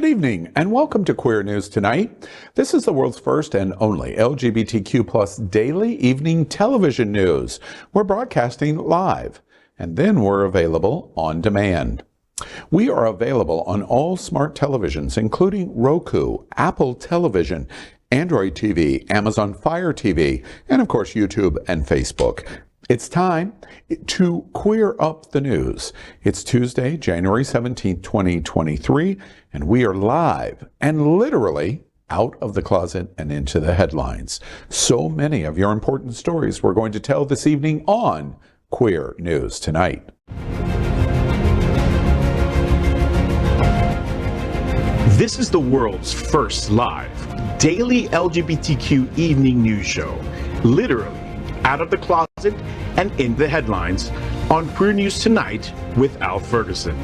evening and welcome to Queer News Tonight. This is the world's first and only LGBTQ+ daily evening television news. We're broadcasting live and then we're available on demand. We are available on all smart televisions, including Roku, Apple Television, Android TV, Amazon Fire TV, and of course YouTube and Facebook. It's time to queer up the news. It's Tuesday, January 17th, 2023, and we are live and literally out of the closet and into the headlines. So many of your important stories we're going to tell this evening on Queer News Tonight. This is the world's first live daily LGBTQ evening news show, literally out of the closet and in the headlines on Queer News Tonight with Al Ferguson.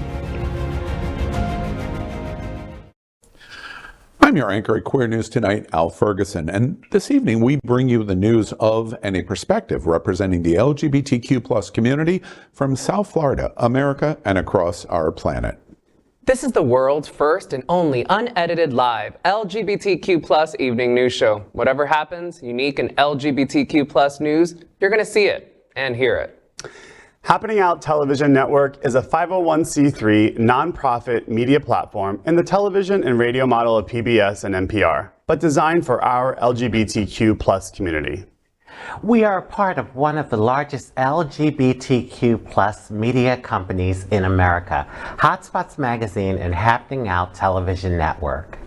I'm your anchor at Queer News Tonight, Al Ferguson, and this evening we bring you the news of and a perspective representing the LGBTQ+ community from South Florida, America, and across our planet. This is the world's first and only unedited live LGBTQ+ evening news show. Whatever happens, unique and LGBTQ+ news, you're going to see it and hear it. Happening Out Television Network is a 501c3 nonprofit media platform in the television and radio model of PBS and NPR, but designed for our LGBTQ+ community. We are a part of one of the largest LGBTQ+ media companies in America, Hotspots Magazine and Happening Out Television Network.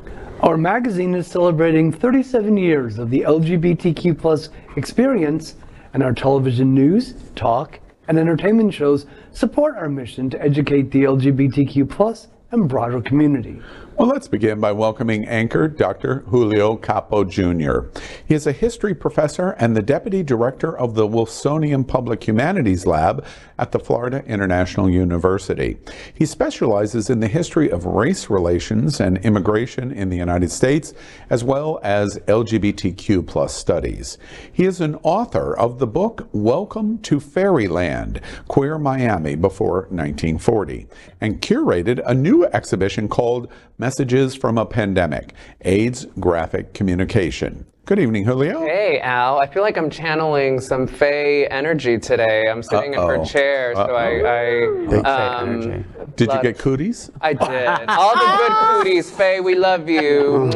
Our magazine is celebrating 37 years of the LGBTQ+ experience, and our television news, talk, and entertainment shows support our mission to educate the LGBTQ+ and broader community. Well, let's begin by welcoming anchor Dr. Julio Capo, Jr. He is a history professor and the deputy director of the Wilsonian Public Humanities Lab at the Florida International University. He specializes in the history of race relations and immigration in the United States, as well as LGBTQ+ studies. He is an author of the book Welcome to Fairyland, Queer Miami Before 1940, and curated a new exhibition called Messages from a Pandemic, AIDS Graphic Communication. Good evening, Julio. Hey, Al. I feel like I'm channeling some Fae energy today. I'm sitting in her chair, so Big Fae energy. Did you get cooties? I did. All the good cooties, Fae. We love you.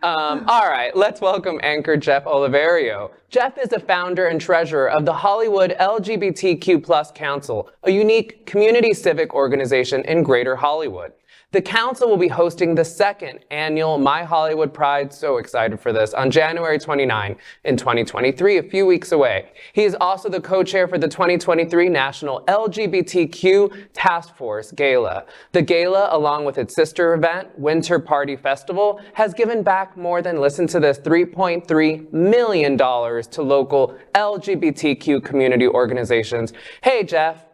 All right, let's welcome anchor Jeff Oliverio. Jeff is the founder and treasurer of the Hollywood LGBTQ+ Council, a unique community civic organization in Greater Hollywood. The council will be hosting the second annual My Hollywood Pride, so excited for this, on January 29 in 2023, a few weeks away. He is also the co-chair for the 2023 National LGBTQ Task Force Gala. The gala, along with its sister event, Winter Party Festival, has given back more than, listen to this, $3.3 million to local LGBTQ community organizations. Hey, Jeff.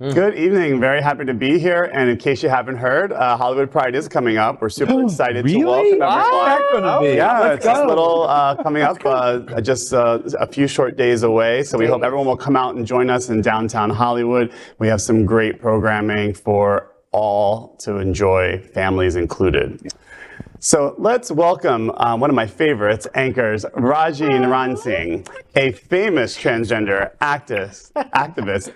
Good evening. Very happy to be here. And in case you haven't heard, Hollywood Pride is coming up. We're super excited to welcome everyone. Yeah, it's just a little coming up, just a few short days away. So we hope everyone will come out and join us in downtown Hollywood. We have some great programming for all to enjoy, families included. So let's welcome one of my favorites, anchors, Rajee Narine-Singh, a famous transgender activist,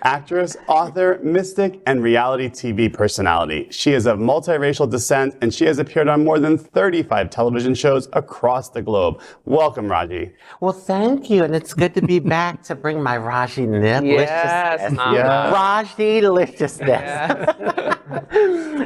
actress, author, mystic, and reality TV personality. She is of multiracial descent, and she has appeared on more than 35 television shows across the globe. Welcome, Rajee. Well, thank you, and it's good to be back to bring my Rajee deliciousness. Rajee deliciousness.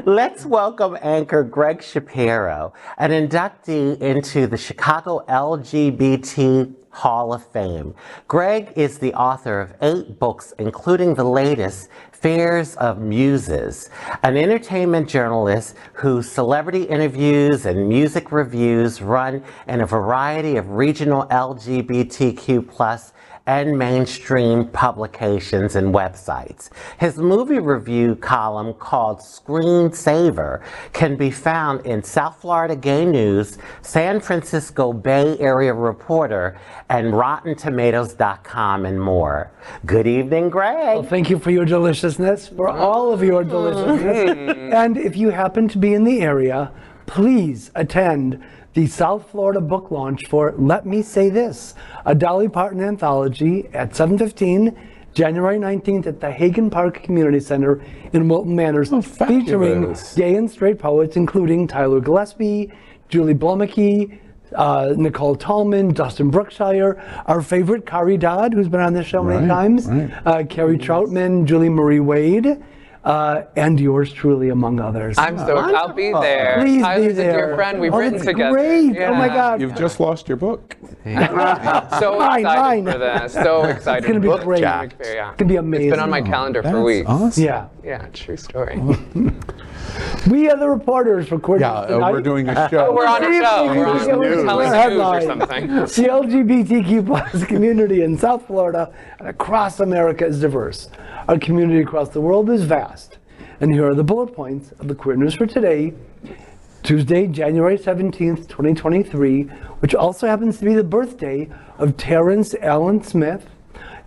Let's welcome anchor Gregg Shapiro, an inductee into the Chicago LGBT Hall of Fame. Gregg is the author of 8 books, including the latest, Fears of Muses, an entertainment journalist whose celebrity interviews and music reviews run in a variety of regional LGBTQ+ and mainstream publications and websites. His movie review column called Screensaver can be found in South Florida Gay News, San Francisco Bay Area Reporter, and RottenTomatoes.com and more. Good evening, Greg. Well, thank you for your deliciousness, for all of your deliciousness. And if you happen to be in the area, please attend the South Florida book launch for Let Me Say This, a Dolly Parton anthology at 7:15, January 19th at the Hagen Park Community Center in Wilton Manors, featuring gay and straight poets, including Tyler Gillespie, Julie Blumeke, Nicole Tallman, Dustin Brookshire, our favorite Kari Dodd, who's been on this show many times, Carrie Troutman, Julie Marie Wade, and yours truly, among others. I'll be there. Please Tyler's be there. a dear friend. We've written together. Great. Yeah. Oh my God. You've just lost your book. So excited for this. So excited. It's going to be great. Yeah. It's going to be amazing. It's been on my calendar for weeks. Awesome. Yeah. Yeah, true story. We are the reporters recording tonight. We're doing a show. Oh, we're on a show. We're on telling news or something. The LGBTQ plus community in South Florida and across America is diverse. Our community across the world is vast. And here are the bullet points of the queer news for today, Tuesday, January 17th, 2023, which also happens to be the birthday of Terrence Allen Smith,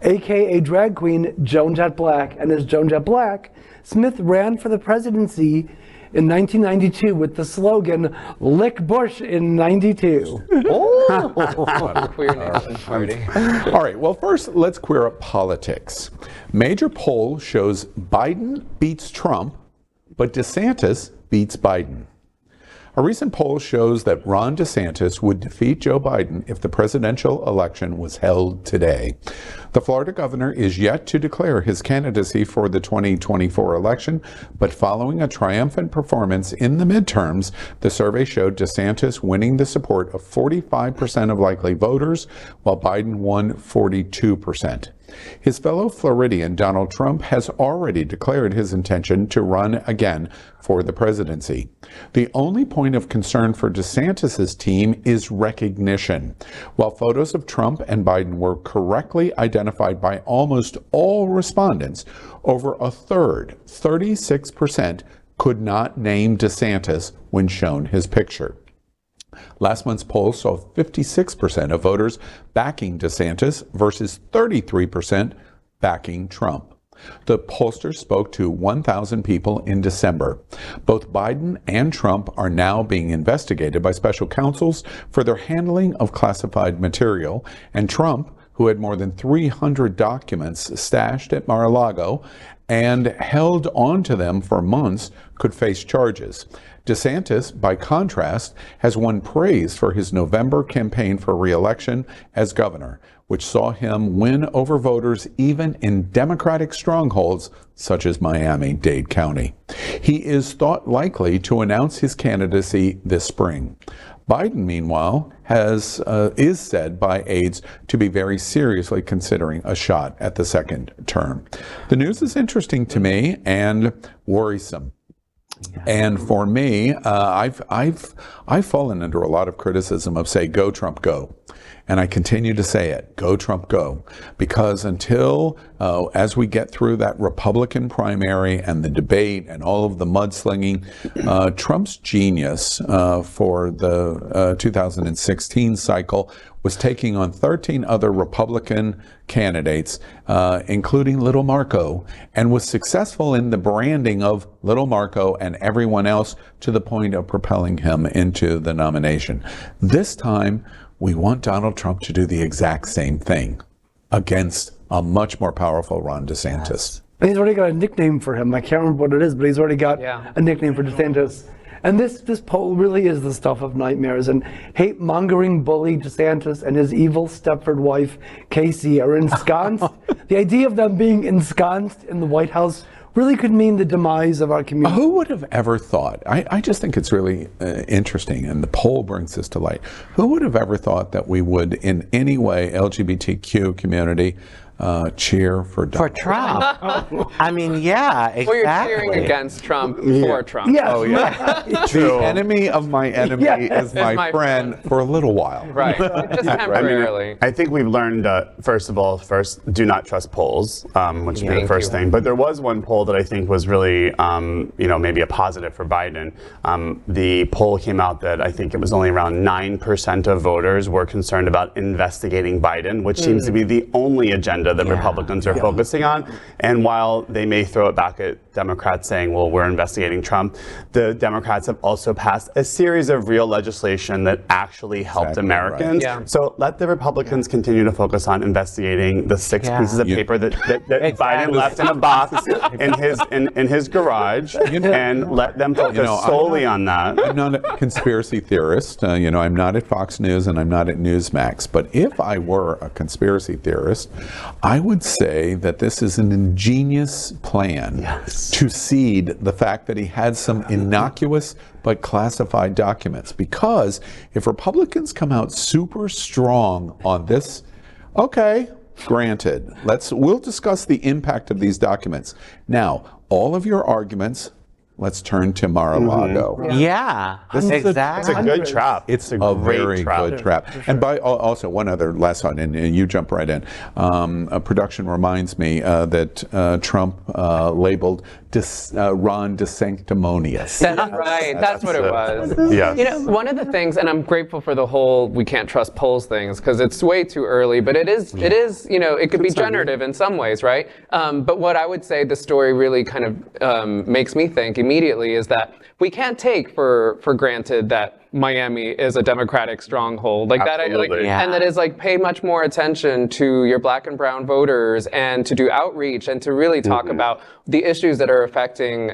aka drag queen Joan Jett Black. And as Joan Jett Black, Smith ran for the presidency in 1992 with the slogan, "Lick Bush in 92. Queer Nation party. All right, well, first, let's queer up politics. Major poll shows Biden beats Trump, but DeSantis beats Biden. A recent poll shows that Ron DeSantis would defeat Joe Biden if the presidential election was held today. The Florida governor is yet to declare his candidacy for the 2024 election, but following a triumphant performance in the midterms, the survey showed DeSantis winning the support of 45% of likely voters, while Biden won 42%. His fellow Floridian Donald Trump has already declared his intention to run again for the presidency. The only point of concern for DeSantis' team is recognition. While photos of Trump and Biden were correctly identified by almost all respondents, over a third, 36%, could not name DeSantis when shown his picture. Last month's poll saw 56% of voters backing DeSantis versus 33% backing Trump. The pollsters spoke to 1,000 people in December. Both Biden and Trump are now being investigated by special counsels for their handling of classified material, and Trump, who had more than 300 documents stashed at Mar-a-Lago and held on to them for months, could face charges. DeSantis, by contrast, has won praise for his November campaign for re-election as governor, which saw him win over voters even in Democratic strongholds such as Miami-Dade County. He is thought likely to announce his candidacy this spring. Biden, meanwhile, is said by aides to be very seriously considering a shot at the second term. The news is interesting to me and worrisome. And for me, I've fallen under a lot of criticism of, say, go Trump, go. And I continue to say it, go Trump, go. Because until, as we get through that Republican primary and the debate and all of the mudslinging, Trump's genius for the 2016 cycle was taking on 13 other Republican candidates, including Little Marco, and was successful in the branding of Little Marco and everyone else to the point of propelling him into the nomination. This time, we want Donald Trump to do the exact same thing against a much more powerful Ron DeSantis. Yes. And he's already got a nickname for him. I can't remember what it is, but he's already got a nickname for DeSantis. And this poll really is the stuff of nightmares. And hate-mongering bully DeSantis and his evil Stepford wife, Casey, are ensconced. The idea of them being ensconced in the White House really could mean the demise of our community. Who would have ever thought? I just think it's really interesting, and the poll brings this to light. Who would have ever thought that we would, in any way, LGBTQ community, cheer for Donald Trump. I mean, yeah, exactly. Well, you're cheering against Trump for Trump. Yes. Oh, yeah. The enemy of my enemy is my friend for a little while. Right. Just temporarily. I think we've learned, first, do not trust polls, which would be the first thing. But there was one poll that I think was really, maybe a positive for Biden. The poll came out that I think it was only around 9% of voters were concerned about investigating Biden, which seems to be the only agenda that Republicans are focusing on. And while they may throw it back at Democrats saying, well, we're investigating Trump, the Democrats have also passed a series of real legislation that actually helped Americans. Right. So let the Republicans continue to focus on investigating the 6 pieces of paper that Biden left in a box in his garage, and let them focus solely on that. I'm not a conspiracy theorist. I'm not at Fox News and I'm not at Newsmax. But if I were a conspiracy theorist, I would say that this is an ingenious plan to seed the fact that he had some innocuous but classified documents. Because if Republicans come out super strong on this, okay, granted, we'll discuss the impact of these documents. Now, all of your arguments, let's turn to Mar-a-Lago. Yeah, exactly. It's a good trap. It's a very good trap. And also one other last thought, and you jump right in. Production reminds me that Trump labeled Ron DeSanctimonious. That's right. That's what it was. Yeah. One of the things, and I'm grateful for the whole "we can't trust polls" things, because it's way too early. But it is. It could be generative in some ways, right? But what I would say the story really kind of makes me think immediately is that we can't take for granted that Miami is a Democratic stronghold, and that is pay much more attention to your Black and brown voters, and to do outreach, and to really talk about the issues that are affecting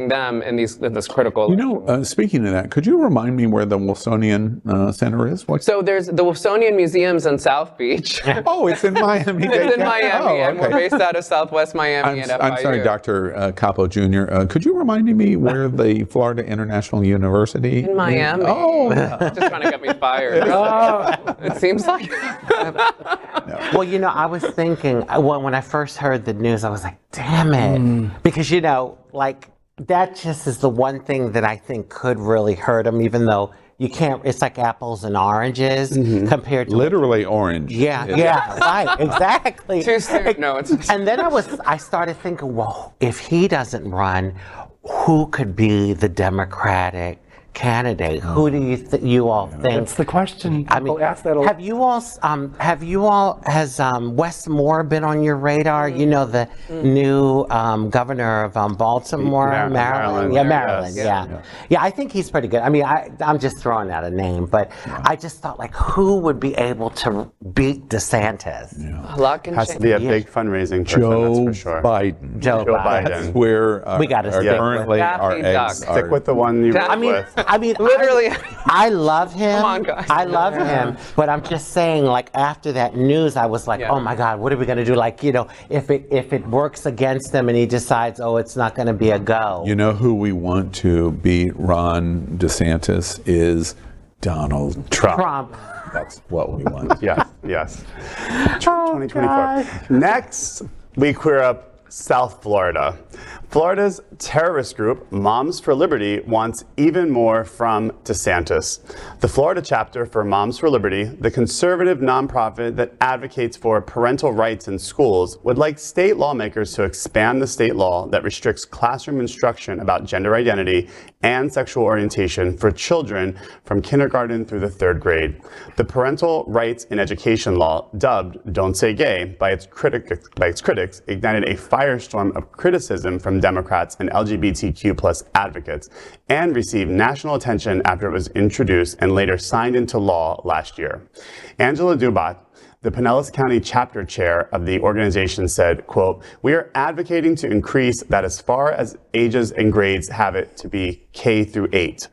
them in this critical. Speaking of that, could you remind me where the Wilsonian Center is? So there's the Wilsonian Museum's in South Beach. Oh, it's in Miami. It's in Miami, and we're based out of Southwest Miami. I'm sorry, Dr. Capo Jr. Could you remind me where the Florida International University? In Miami. Oh, just trying to get me fired. It seems like. Well, I was thinking when I first heard the news, I was like, damn it, because that just is the one thing that I think could really hurt him, even though you can't. It's like apples and oranges compared to literally orange. Yeah, right, exactly. Too soon. No, it's. And then I started thinking, well, if he doesn't run, who could be the Democratic candidate? Who do you all think? That's the question. People ask that a lot. Has Wes Moore been on your radar? The new governor of Baltimore, Maryland. Yeah, Maryland. Yes. Yeah. I think he's pretty good. I'm just throwing out a name, but I just thought, who would be able to beat DeSantis? Has to be a big fundraising person, that's for sure. Joe Biden. That's where we got to currently our eggs stick with the one you went with. Literally. I love him. Come on, guys. I love him. But I'm just saying, after that news, I was like, oh my God, what are we going to do? If it works against him and he decides, it's not going to be a go. You know who we want to beat Ron DeSantis is Donald Trump. That's what we want. Yes. 2024. Next, we queer up South Florida. Florida's terrorist group, Moms for Liberty, wants even more from DeSantis. The Florida chapter for Moms for Liberty, the conservative nonprofit that advocates for parental rights in schools, would like state lawmakers to expand the state law that restricts classroom instruction about gender identity and sexual orientation for children from kindergarten through the 3rd grade. The parental rights in education law, dubbed Don't Say Gay by its critics, ignited a firestorm of criticism from Democrats and LGBTQ plus advocates, and received national attention after it was introduced and later signed into law last year. Angela Dubat, the Pinellas County chapter chair of the organization, said, quote, "We are advocating to increase that as far as ages and grades have it to be K through 8.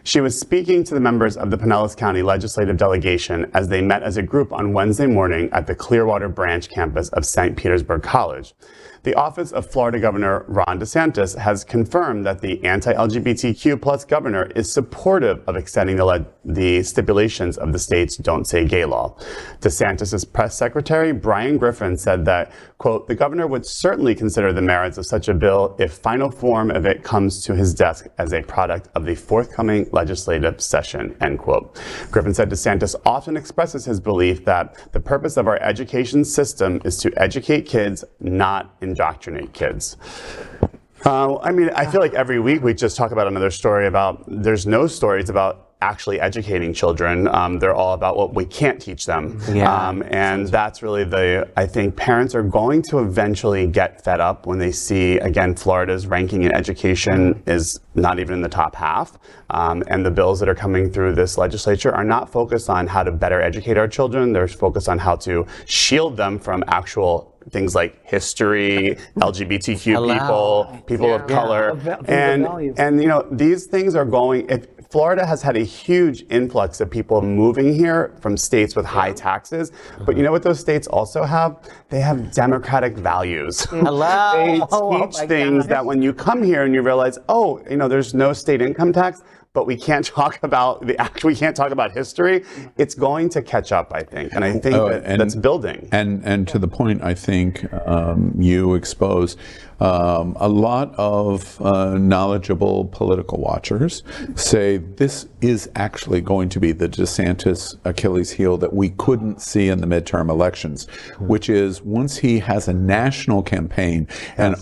She was speaking to the members of the Pinellas County Legislative Delegation as they met as a group on Wednesday morning at the Clearwater Branch campus of St. Petersburg College. The office of Florida Governor Ron DeSantis has confirmed that the anti-LGBTQ+ governor is supportive of extending the stipulations of the state's Don't Say Gay law. DeSantis' press secretary, Brian Griffin, said that, quote, the governor would certainly consider the merits of such a bill if final form of it comes to his desk as a product of the forthcoming legislative session, end quote. Griffin said DeSantis often expresses his belief that the purpose of our education system is to educate kids, not indoctrinate kids. I feel like every week we just talk about another story about, there's no stories about actually educating children. They're all about what we can't teach them. And that's really I think parents are going to eventually get fed up when they see, again, Florida's ranking in education is not even in the top half. And the bills that are coming through this legislature are not focused on how to better educate our children. They're focused on how to shield them from actual things like history, LGBTQ people of color. And you know, these things are going, Florida has had a huge influx of people moving here from states with high taxes. But you know what those states also have? They have democratic values. They teach things that when you come here and you realize, oh, you know, there's no state income tax, but we can't talk about we can't talk about history. It's going to catch up, I think, and I think that's building. And to the point, I think you expose a lot of knowledgeable political watchers say this is actually going to be the DeSantis Achilles heel that we couldn't see in the midterm elections, which is once he has a national campaign and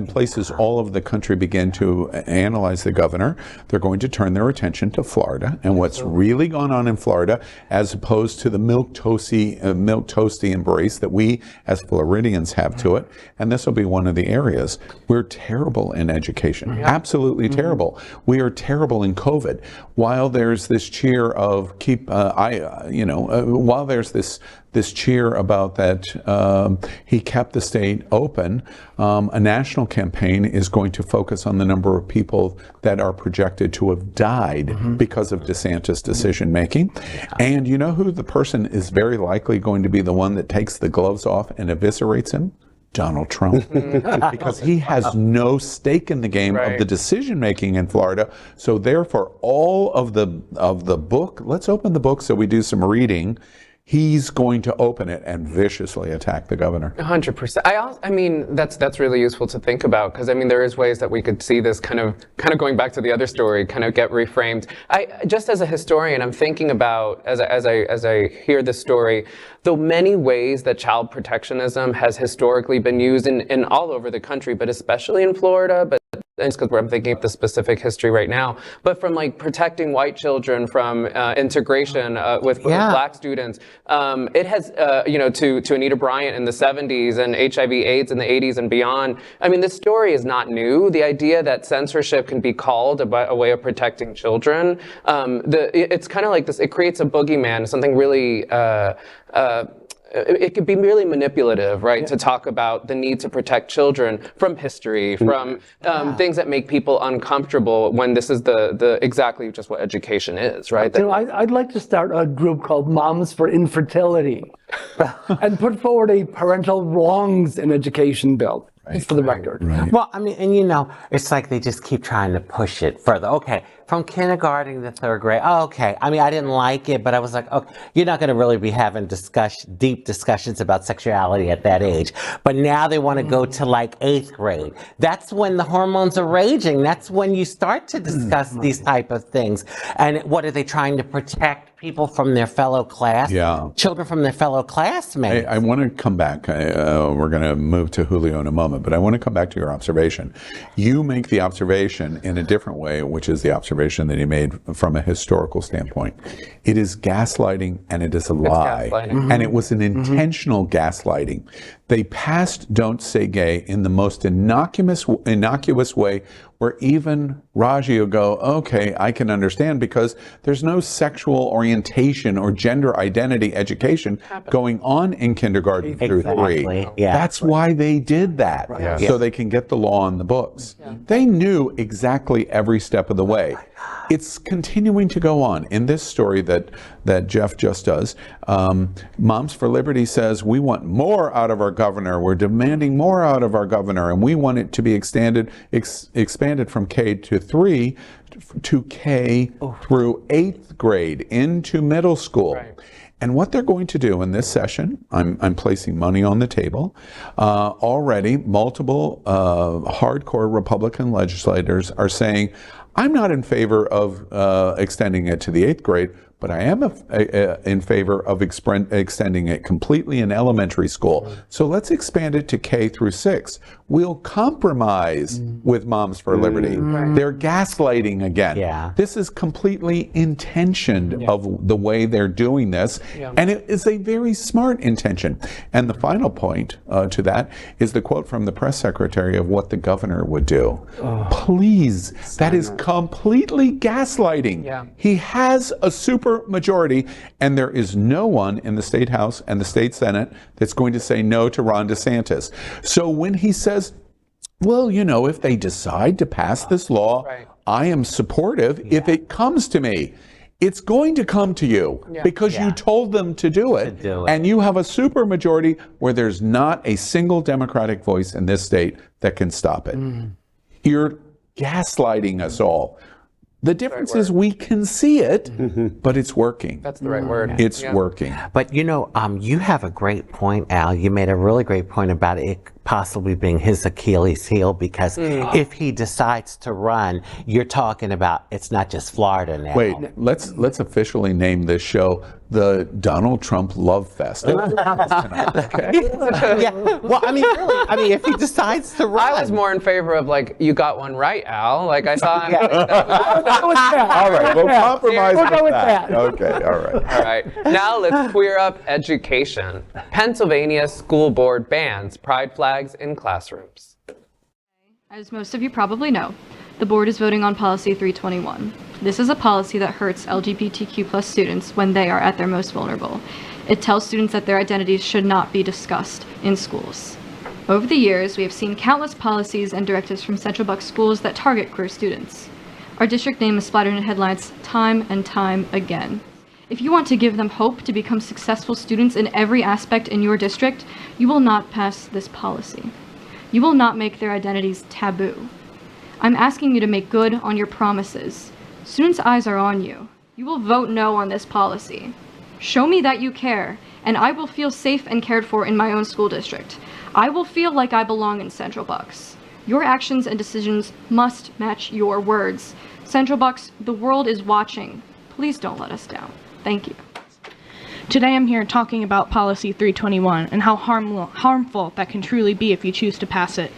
places all over the country begin to analyze the governor, they're going to turn their attention to Florida and what's really gone on in Florida, as opposed to the milquetoasty embrace that we as Floridians have to it. And this will be one of the areas. We're terrible in education, absolutely terrible. We are terrible in COVID. While there's this cheer of while there's this cheer about that he kept the state open, a national campaign is going to focus on the number of people that are projected to have died because of DeSantis decision making. And you know who the person is very likely going to be the one that takes the gloves off and eviscerates him? Donald Trump, because he has no stake in the game of the decision making in Florida. So therefore, all of the book, let's open the book so we do some reading. He's going to open it and viciously attack the governor. 100%. I mean, that's really useful to think about, because I mean, there is ways that we could see this kind of going back to the other story, kind of get reframed. Just as a historian, I'm thinking about as I hear this story, the many ways that child protectionism has historically been used in all over the country, but especially in Florida, but it's because I'm thinking of the specific history right now, but from like protecting white children from integration with black students, it has, to Anita Bryant in the 70s and HIV/AIDS in the 80s and beyond. I mean, this story is not new. The idea that censorship can be called a way of protecting children, it's kind of like this. It creates a boogeyman, something really. It could be really manipulative, right, to talk about the need to protect children from history, from things that make people uncomfortable, when this is the exactly just what education is, right? I'd like to start a group called Moms for Infertility and put forward a parental wrongs in education bill. For the record. Well, I mean, and it's like they just keep trying to push it further. Okay, from kindergarten to third grade. Oh, okay. I mean, I didn't like it, but I was like, okay, you're not going to really be having deep discussions about sexuality at that age. But now they want to go to like 8th grade. That's when the hormones are raging. That's when you start to discuss these type of things. And what are they trying to protect? People from their fellow class, children from their fellow classmates. I want to come back. We're going to move to Julio in a moment, but I want to come back to your observation. You make the observation in a different way, which is the observation that he made from a historical standpoint. It is gaslighting, and it is a lie. And it was an intentional gaslighting. They passed Don't Say Gay in the most innocuous way, where even Rajee will go, okay, I can understand, because there's no sexual orientation or gender identity education going on in kindergarten through 3. Yeah. That's why they did that, so they can get the law on the books. They knew exactly every step of the way. It's continuing to go on. In this story that Jeff just does, Moms for Liberty says, we want more out of our governor. We're demanding more out of our governor, and we want it to be expanded from K to 3 to K through 8th grade into middle school. And what they're going to do in this session, I'm placing money on the table. Already, multiple hardcore Republican legislators are saying, I'm not in favor of extending it to the 8th grade, but I am in favor of extending it completely in elementary school. So let's expand it to K through 6. We'll compromise with Moms for Liberty. They're gaslighting again. This is completely intentioned of the way they're doing this, and it is a very smart intention. And the final point to that is the quote from the press secretary of what the governor would do. Please, that is completely gaslighting. He has a super majority, and there is no one in the state house and the state senate that's going to say no to Ron DeSantis. So when he says, well, you know, if they decide to pass this law, I am supportive if it comes to me. It's going to come to you because you told them to do it, and you have a super majority where there's not a single Democratic voice in this state that can stop it. You're gaslighting us all. The difference is we can see it, but it's working. That's the right word. It's working. But you know, you have a great point, Al. You made a really great point about it possibly being his Achilles heel, because if he decides to run, you're talking about it's not just Florida now. Wait, let's officially name this show the Donald Trump Love Fest. Well, I mean, really, I mean, if he decides to run. I was more in favor of, like, you got one right, Al. Like, I thought. All right, we'll compromise with that. Okay, all right. All right. Now let's queer up education. Pennsylvania school board bans pride flags in classrooms. As most of you probably know, the board is voting on Policy 321. This is a policy that hurts LGBTQ+ students when they are at their most vulnerable. It tells students that their identities should not be discussed in schools. Over the years, we have seen countless policies and directives from Central Bucks schools that target queer students. Our district name is splattered in headlines time and time again. If you want to give them hope to become successful students in every aspect in your district, you will not pass this policy. You will not make their identities taboo. I'm asking you to make good on your promises. Students' eyes are on you. You will vote no on this policy. Show me that you care, and I will feel safe and cared for in my own school district. I will feel like I belong in Central Bucks. Your actions and decisions must match your words. Central Bucks, the world is watching. Please don't let us down. Thank you. Today I'm here talking about Policy 321 and how harmful that can truly be if you choose to pass it.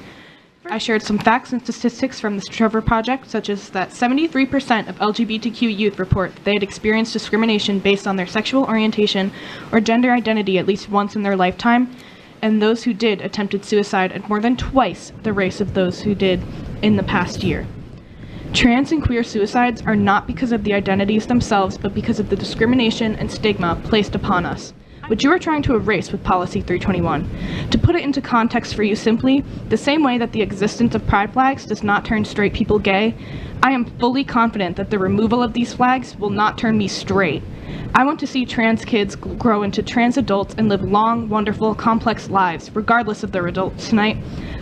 I shared some facts and statistics from the Trevor Project, such as that 73% of LGBTQ youth report they had experienced discrimination based on their sexual orientation or gender identity at least once in their lifetime, and those who did attempted suicide at more than twice the rate of those who did in the past year. Trans and queer suicides are not because of the identities themselves, but because of the discrimination and stigma placed upon us, which you are trying to erase with Policy 321. To put it into context for you simply, the same way that the existence of pride flags does not turn straight people gay, I am fully confident that the removal of these flags will not turn me straight. I want to see trans kids grow into trans adults and live long, wonderful, complex lives, regardless of their adults tonight.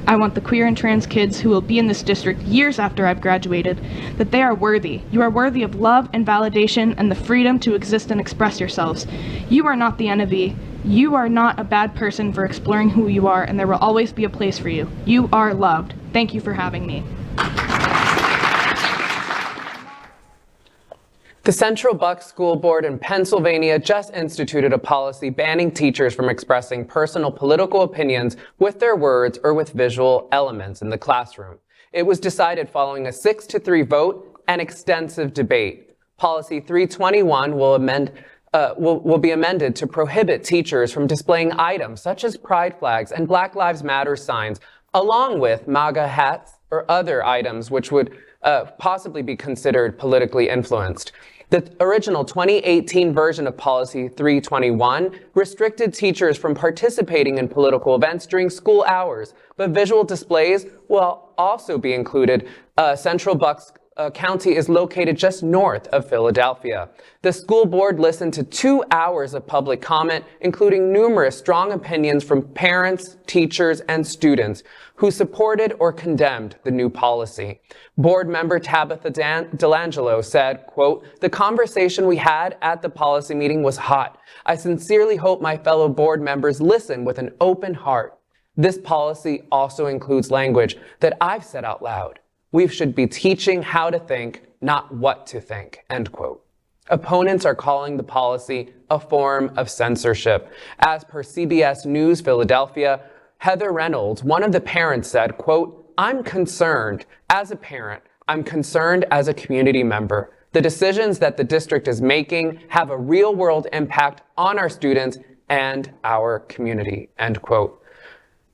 I want the queer and trans kids who will be in this district years after I've graduated, that they are worthy. You are worthy of love and validation and the freedom to exist and express yourselves. You are not the enemy. You are not a bad person for exploring who you are, and there will always be a place for you. You are loved. Thank you for having me. The Central Bucks School Board in Pennsylvania just instituted a policy banning teachers from expressing personal political opinions with their words or with visual elements in the classroom. It was decided following a 6-3 vote and extensive debate. Policy 321 will amend will be amended to prohibit teachers from displaying items such as pride flags and Black Lives Matter signs, along with MAGA hats or other items which would possibly be considered politically influenced. The original 2018 version of Policy 321 restricted teachers from participating in political events during school hours, but visual displays will also be included. Central Bucks County is located just north of Philadelphia. The school board listened to 2 hours of public comment, including numerous strong opinions from parents, teachers, and students who supported or condemned the new policy. Board member Tabitha Delangelo said, quote, "The conversation we had at the policy meeting was hot. I sincerely hope my fellow board members listen with an open heart. This policy also includes language that I've said out loud. We should be teaching how to think, not what to think," end quote. Opponents are calling the policy a form of censorship. As per CBS News Philadelphia, Heather Reynolds, one of the parents, said, quote, "I'm concerned as a parent. I'm concerned as a community member. The decisions that the district is making have a real world impact on our students and our community," end quote.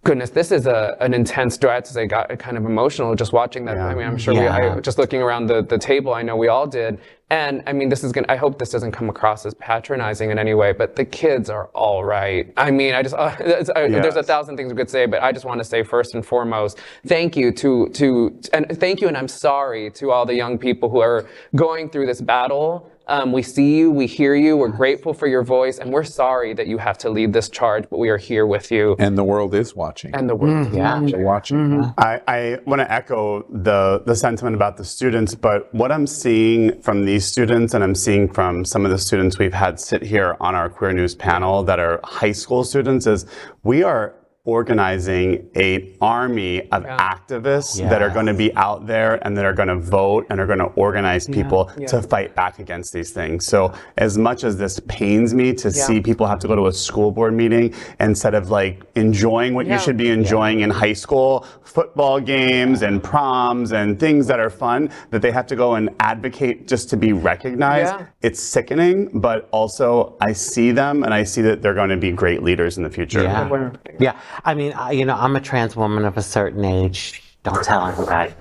Goodness, this is an intense story. I have to say, got kind of emotional just watching that. Yeah. I mean, I'm sure just looking around the table, I know we all did. And I mean, I hope this doesn't come across as patronizing in any way, but the kids are all right. I mean, there's 1,000 things we could say, but I just want to say first and foremost, thank you and I'm sorry to all the young people who are going through this battle. We see you, we hear you, we're grateful for your voice, and we're sorry that you have to lead this charge, but we are here with you. And the world is watching. And the world is watching. I want to echo the sentiment about the students, but what I'm seeing from these students, and I'm seeing from some of the students we've had sit here on our Queer News panel that are high school students, is we are organizing an army of activists that are going to be out there and that are going to vote and are going to organize people to fight back against these things. So as much as this pains me to see people have to go to a school board meeting instead of like enjoying what you should be enjoying in high school, football games and proms and things that are fun, that they have to go and advocate just to be recognized. It's sickening, but also I see them and I see that they're going to be great leaders in the future. I mean, I'm a trans woman of a certain age. Don't tell anybody.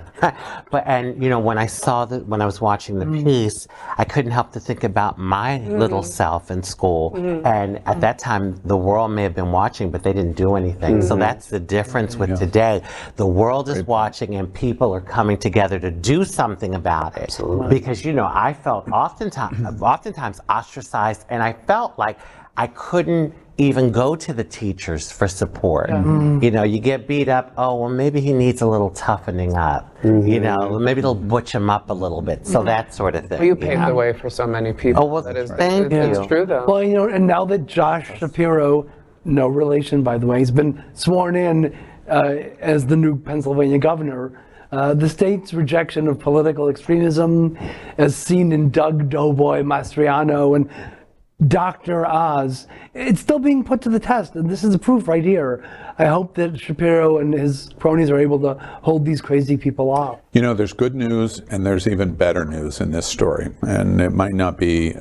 But when I was watching the piece, I couldn't help to think about my little self in school. And at that time, the world may have been watching, but they didn't do anything. So that's the difference with today. The world is watching, and people are coming together to do something about it. Absolutely. Because I felt oftentimes ostracized, and I felt like I couldn't even go to the teachers for support. You get beat up, oh, well, maybe he needs a little toughening up. Maybe it'll butch him up a little bit. So that sort of thing. Well, you paved the way for so many people. Oh, well, thank you. It's true, though. Well, and now that Josh Shapiro, no relation, by the way, has been sworn in as the new Pennsylvania governor, the state's rejection of political extremism, as seen in Doug Doughboy Mastriano and Dr. Oz, it's still being put to the test, and this is the proof right here. I hope that Shapiro and his cronies are able to hold these crazy people off. There's good news and there's even better news in this story, and it might not be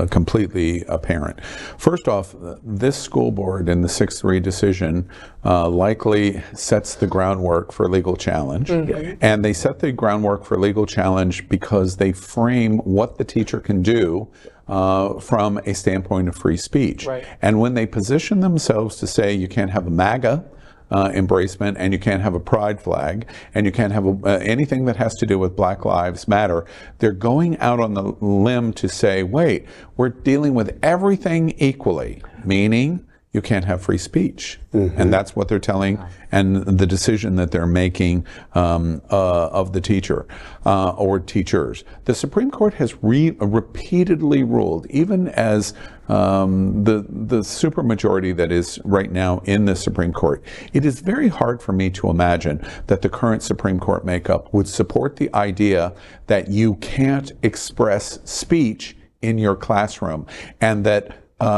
completely apparent. First off, this school board in the 6-3 decision likely sets the groundwork for legal challenge, and they set the groundwork for legal challenge because they frame what the teacher can do from a standpoint of free speech. And when they position themselves to say you can't have a MAGA embracement and you can't have a pride flag and you can't have anything that has to do with Black Lives Matter, they're going out on the limb to say, wait, we're dealing with everything equally, meaning you can't have free speech. And that's what they're telling, and the decision that they're making of the teacher or teachers. The Supreme Court has repeatedly ruled, even as the supermajority that is right now in the Supreme Court, it is very hard for me to imagine that the current Supreme Court makeup would support the idea that you can't express speech in your classroom, and that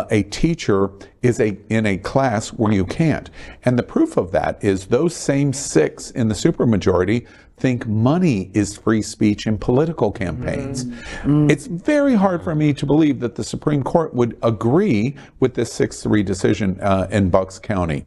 a teacher is in a class where you can't. And the proof of that is those same 6 in the supermajority think money is free speech in political campaigns. It's very hard for me to believe that the Supreme Court would agree with this 6-3 decision in Bucks County.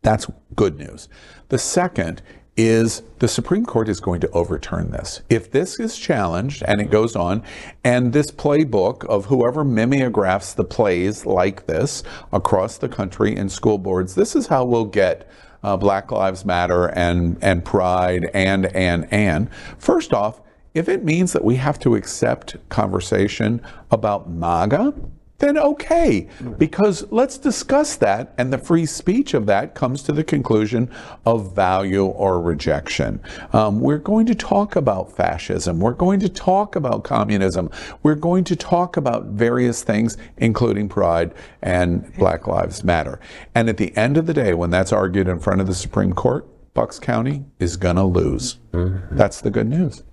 That's good news. The second is the Supreme Court is going to overturn this. If this is challenged, and it goes on, and this playbook of whoever mimeographs the plays like this across the country in school boards, this is how we'll get Black Lives Matter and Pride and. First off, if it means that we have to accept conversation about MAGA, then okay, because let's discuss that, and the free speech of that comes to the conclusion of value or rejection. We're going to talk about fascism. We're going to talk about communism. We're going to talk about various things, including Pride and Black Lives Matter. And at the end of the day, when that's argued in front of the Supreme Court, Bucks County is going to lose. That's the good news.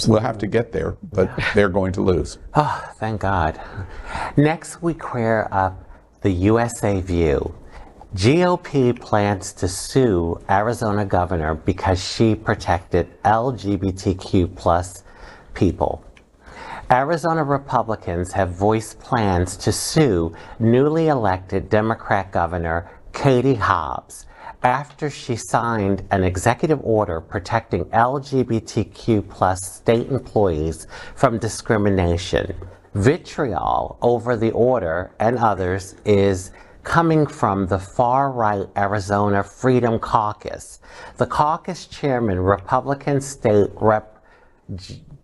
We'll have to get there, but they're going to lose. Oh, thank God. Next, we queer up the USA View. GOP plans to sue Arizona governor because she protected LGBTQ plus people. Arizona Republicans have voiced plans to sue newly elected Democrat Governor Katie Hobbs after she signed an executive order protecting LGBTQ plus state employees from discrimination. Vitriol over the order and others is coming from the far-right Arizona Freedom Caucus. The caucus chairman, Republican State Rep.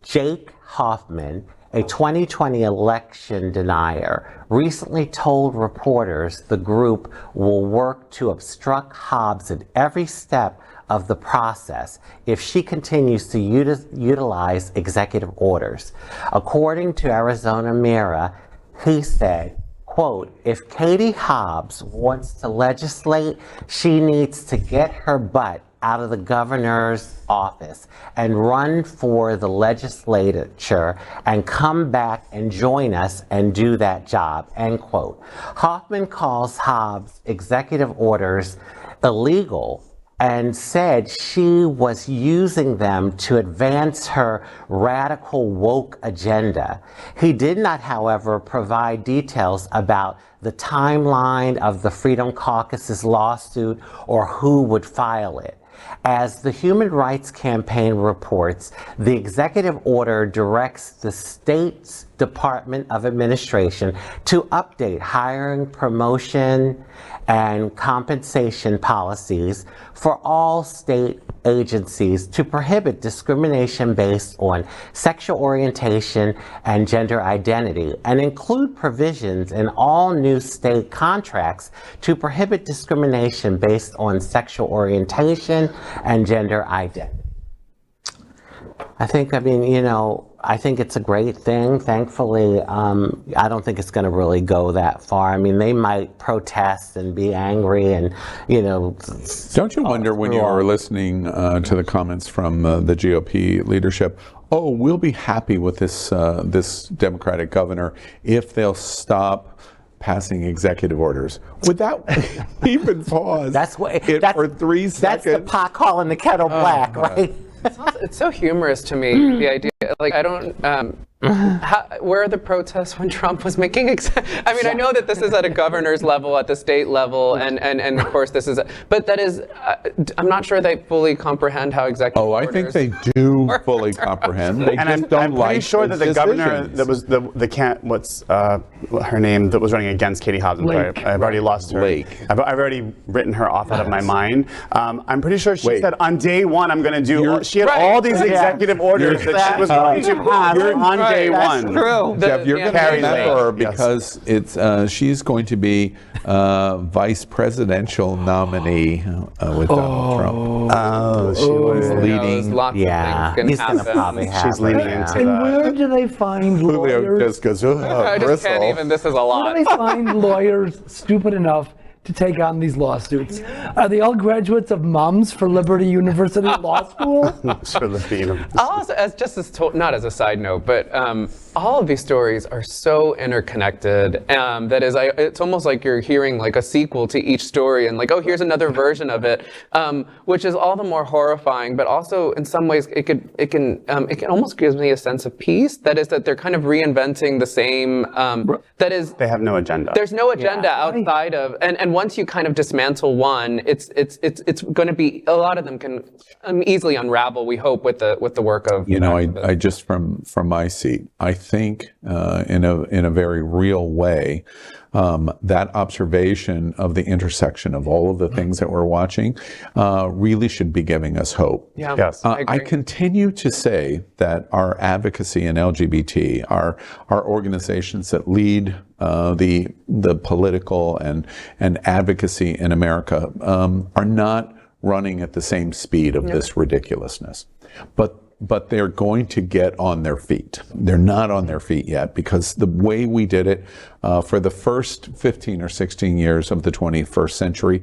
Jake Hoffman, a 2020 election denier, recently told reporters the group will work to obstruct Hobbs at every step of the process if she continues to utilize executive orders. According to Arizona Mirror, he said, quote, if Katie Hobbs wants to legislate, she needs to get her butt out of the governor's office and run for the legislature and come back and join us and do that job, end quote. Hoffman calls Hobbs' executive orders illegal and said she was using them to advance her radical woke agenda. He did not, however, provide details about the timeline of the Freedom Caucus's lawsuit or who would file it. As the Human Rights Campaign reports, the executive order directs the state's Department of Administration to update hiring, promotion, and compensation policies for all state agencies to prohibit discrimination based on sexual orientation and gender identity, and include provisions in all new state contracts to prohibit discrimination based on sexual orientation and gender identity. I think it's a great thing. Thankfully, I don't think it's going to really go that far. I mean, they might protest and be angry and, Don't you wonder when you are listening to the comments from the GOP leadership, oh, we'll be happy with this Democratic governor if they'll stop passing executive orders. Would that even pause for 3 seconds? That's the pot calling the kettle black, right? It's so humorous to me, the idea. Like, I don't. Where are the protests when Trump was making? I know that this is at a governor's level, at the state level, and of course this is. But that is, I'm not sure they fully comprehend how executive. Oh, I think they do fully comprehend. They and just don't I'm like pretty sure that the governor decisions. that was her name that was running against Katie Hobbs. I've already lost her. I've already written her off out of my mind. I'm pretty sure she said on day one I'm going to do. She had all these executive orders that she was going to pass on day one. That's true. Jeff, you're going to remember her because she's going to be vice presidential nominee with Donald Trump. Oh, she was leading. He's going to probably have She's leaning into that. And where do they find lawyers? Julio just goes, I just can't even. This is a lot. Where do they find lawyers stupid enough to take on these lawsuits? Are they all graduates of Moms for Liberty University Law School? For Liberty University. Also, not as a side note, but all of these stories are so interconnected. That is, it's almost like you're hearing like a sequel to each story, and like, oh, here's another version of it, which is all the more horrifying. But also, in some ways, it can almost gives me a sense of peace. That is, that they're kind of reinventing the same. That is, they have no agenda. There's no agenda outside of, and once you kind of dismantle one, it's going to be, a lot of them can easily unravel. We hope with the work of. I just from my seat, I think in a very real way, that observation of the intersection of all of the things that we're watching really should be giving us hope. Yeah. Yes. I continue to say that our advocacy in LGBT, our organizations that lead the political and advocacy in America are not running at the same speed of this ridiculousness. But they're going to get on their feet. They're not on their feet yet, because the way we did it for the first 15 or 16 years of the 21st century,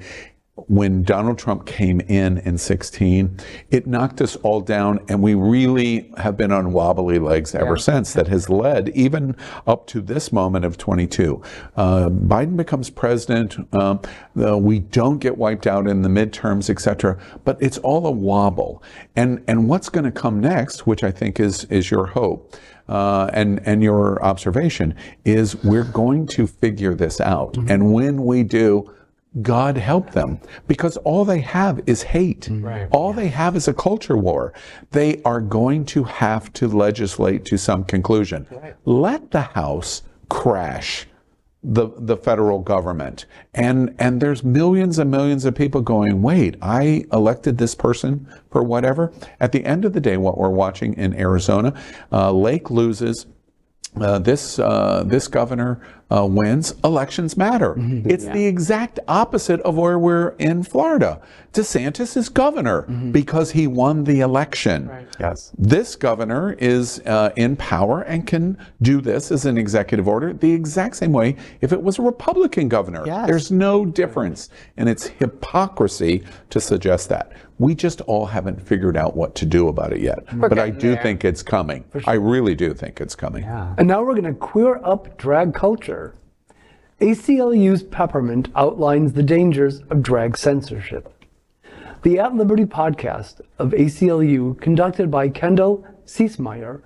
when Donald Trump came in 16, it knocked us all down, and we really have been on wobbly legs ever since. That has led even up to this moment of 22. Biden becomes president. We don't get wiped out in the midterms, etc. But it's all a wobble. And what's going to come next, which I think is your hope, and your observation, is we're going to figure this out. And when we do, God help them, because all they have is hate. Right. All they have is a culture war. They are going to have to legislate to some conclusion. Right. Let the House crash the federal government. And there's millions and millions of people going, wait, I elected this person for whatever. At the end of the day, what we're watching in Arizona, Lake loses. This governor wins. Elections matter. It's the exact opposite of where we're in Florida. DeSantis is governor because he won the election. Right. Yes. This governor is in power and can do this as an executive order the exact same way if it was a Republican governor. Yes. There's no difference, and it's hypocrisy to suggest that. We just all haven't figured out what to do about it yet. But I do think it's coming. Sure. I really do think it's coming. Yeah. And now we're going to queer up drag culture. ACLU's Peppermint outlines the dangers of drag censorship. The At Liberty podcast of ACLU, conducted by Kendall Ciesmeyer,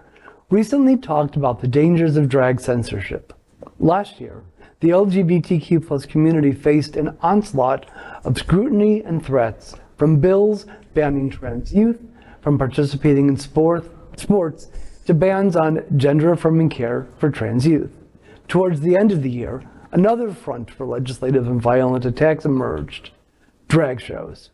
recently talked about the dangers of drag censorship. Last year, the LGBTQ+ community faced an onslaught of scrutiny and threats from bills banning trans youth from participating in sports to bans on gender-affirming care for trans youth. Towards the end of the year, another front for legislative and violent attacks emerged: drag shows.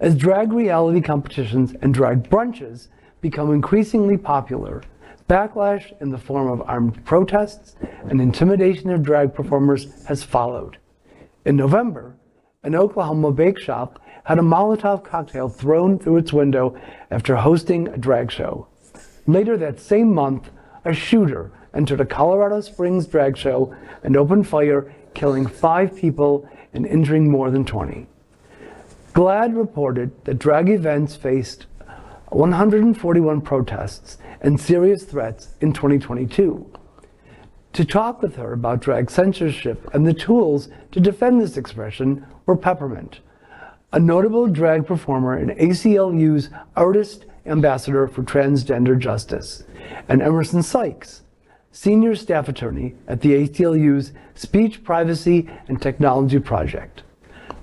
As drag reality competitions and drag brunches become increasingly popular, backlash in the form of armed protests and intimidation of drag performers has followed. In November, an Oklahoma bake shop had a Molotov cocktail thrown through its window after hosting a drag show. Later that same month, a shooter entered a Colorado Springs drag show and opened fire, killing 5 people and injuring more than 20. GLAAD reported that drag events faced 141 protests and serious threats in 2022. To talk with her about drag censorship and the tools to defend this expression were Peppermint, a notable drag performer and ACLU's Artist Ambassador for Transgender Justice, and Emerson Sykes, Senior Staff Attorney at the ACLU's Speech, Privacy, and Technology Project.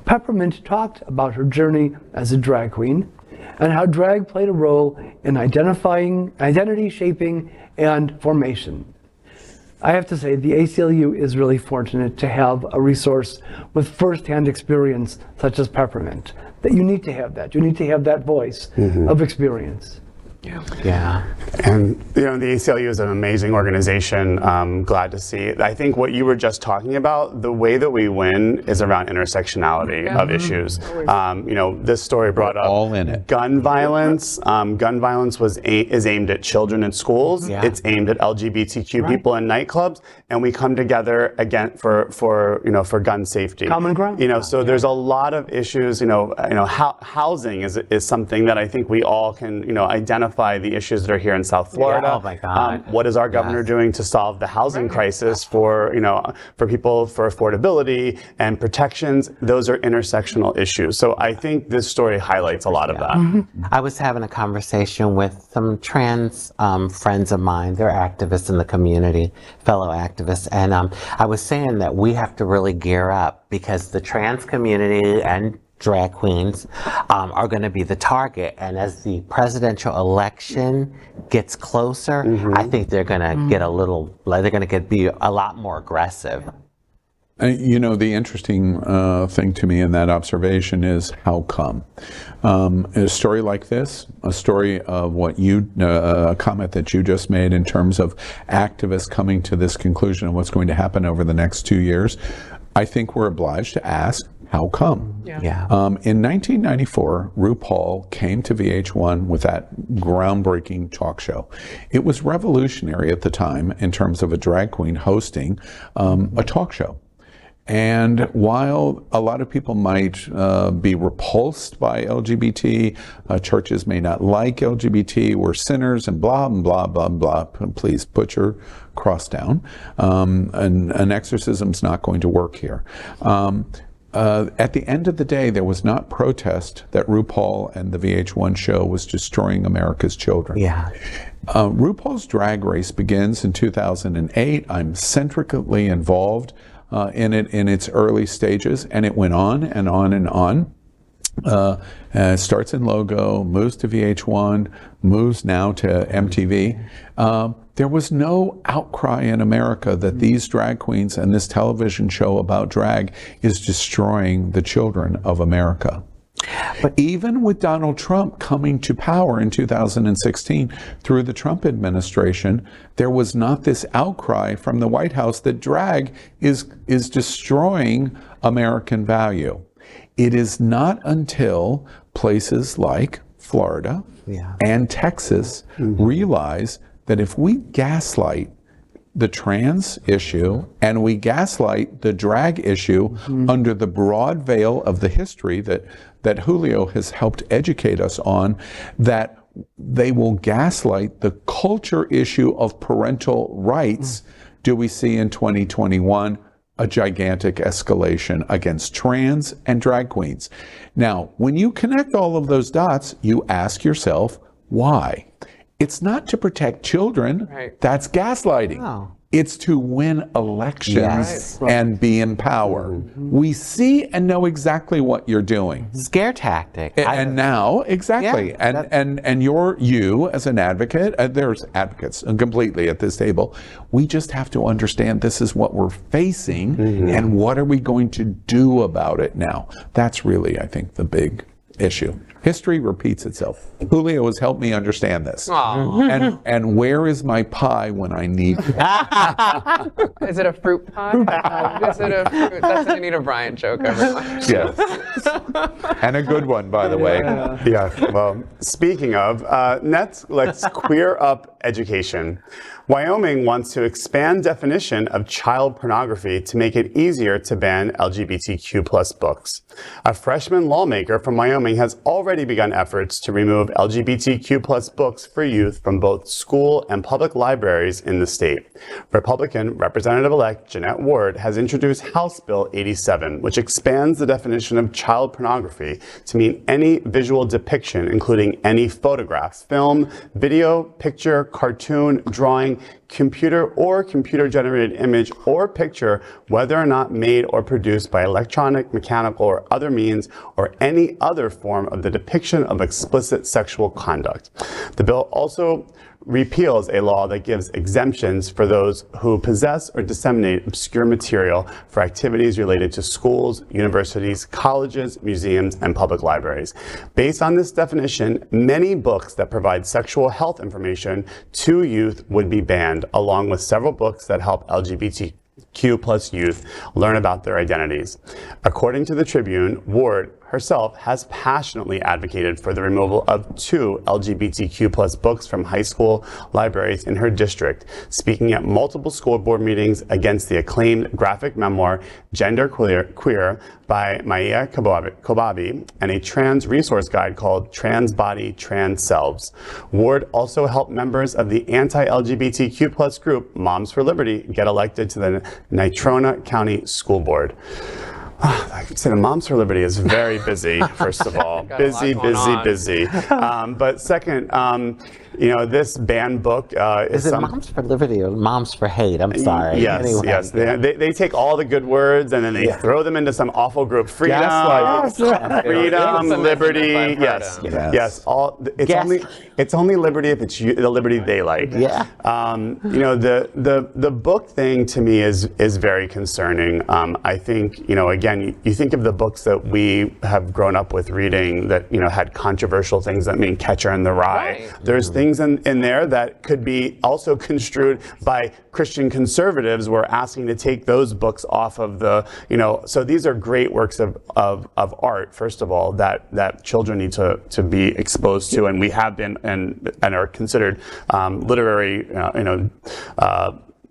Peppermint talked about her journey as a drag queen and how drag played a role in identity shaping, and formation. I have to say, the ACLU is really fortunate to have a resource with firsthand experience such as Peppermint. That you need to have that. You need to have that voice of experience. Yeah. And the ACLU is an amazing organization. Glad to see it. I think what you were just talking about, the way that we win is around intersectionality of issues. This story brought up all in it. Gun violence. Gun violence is aimed at children in schools. Yeah. It's aimed at LGBTQ people in nightclubs, and we come together again for gun safety. Common ground. So there's a lot of issues. Housing is something that I think we all can identify the issues that are here in South Florida. Oh my God. What is our governor doing to solve the housing crisis for people, for affordability and protections? Those are intersectional issues. So I think this story highlights a lot of that. I was having a conversation with some trans friends of mine. They're activists in the community, fellow activists, and I was saying that we have to really gear up because the trans community and drag queens are going to be the target, and as the presidential election gets closer, I think they're going to get be a lot more aggressive. The interesting thing to me in that observation is how come? A story like this, a story of what a comment that you just made in terms of activists coming to this conclusion of what's going to happen over the next 2 years, I think we're obliged to ask, how come? Yeah. In 1994, RuPaul came to VH1 with that groundbreaking talk show. It was revolutionary at the time in terms of a drag queen hosting a talk show. And while a lot of people might be repulsed by LGBT, churches may not like LGBT, we're sinners and blah, and blah, blah, blah. Please put your cross down. An exorcism's not going to work here. At the end of the day, there was not protest that RuPaul and the VH1 show was destroying America's children. Yeah. RuPaul's Drag Race begins in 2008. I'm centrically involved in it in its early stages, and it went on and on and on. Starts in Logo, moves to VH1, moves now to MTV. There was no outcry in America that these drag queens and this television show about drag is destroying the children of America. But even with Donald Trump coming to power in 2016 through the Trump administration, there was not this outcry from the White House that drag is destroying American value. It is not until places like Florida and Texas realize that if we gaslight the trans issue and we gaslight the drag issue under the broad veil of the history that Julio has helped educate us on, that they will gaslight the culture issue of parental rights, do we see in 2021 a gigantic escalation against trans and drag queens. Now, when you connect all of those dots, you ask yourself, why? It's not to protect children. Right. That's gaslighting. No. It's to win elections and be in power. We see and know exactly what you're doing. Scare tactic. And now, exactly. Yeah, and you as an advocate, there's advocates completely at this table. We just have to understand this is what we're facing and what are we going to do about it now? That's really, I think, the big issue. History repeats itself. Julio has helped me understand this. And where is my pie when I need it? Is it a fruit pie? Is it a fruit? That's an Anita Bryant joke, everyone. Yes. And a good one, by the way. Yeah. Well, speaking of, let's queer up education. Wyoming wants to expand definition of child pornography to make it easier to ban LGBTQ+ books. A freshman lawmaker from Wyoming has already begun efforts to remove LGBTQ+ books for youth from both school and public libraries in the state. Republican Representative-elect Jeanette Ward has introduced House Bill 87, which expands the definition of child pornography to mean any visual depiction, including any photographs, film, video, picture, cartoon, drawing, computer or computer-generated image or picture, whether or not made or produced by electronic, mechanical, or other means, or any other form of the depiction of explicit sexual conduct. The bill also repeals a law that gives exemptions for those who possess or disseminate obscure material for activities related to schools, universities, colleges, museums, and public libraries. Based on this definition, many books that provide sexual health information to youth would be banned, along with several books that help LGBTQ+ youth learn about their identities. According to the Tribune, Ward herself has passionately advocated for the removal of 2 LGBTQ+ books from high school libraries in her district, speaking at multiple school board meetings against the acclaimed graphic memoir Gender Queer by Maya Kobabi and a trans resource guide called Trans Body, Trans Selves. Ward also helped members of the anti-LGBTQ+ group Moms for Liberty get elected to the Natrona County School Board. I could say the Moms for Liberty is very busy, first of all. busy. But second, this banned book is it Moms for Liberty or Moms for Hate? I'm sorry. Yes, anyway. Yes. They take all the good words and then they throw them into some awful group. Freedom, liberty. Yes. It's only liberty if it's the liberty they like. Yeah. The book thing to me is very concerning. I think again, you think of the books that we have grown up with reading that had controversial things. That mean Catcher in the Rye. Right. There's things in there that could be also construed by Christian conservatives. We're asking to take those books off of the, so these are great works of art, first of all, that children need to be exposed to, and we have been and are considered literary,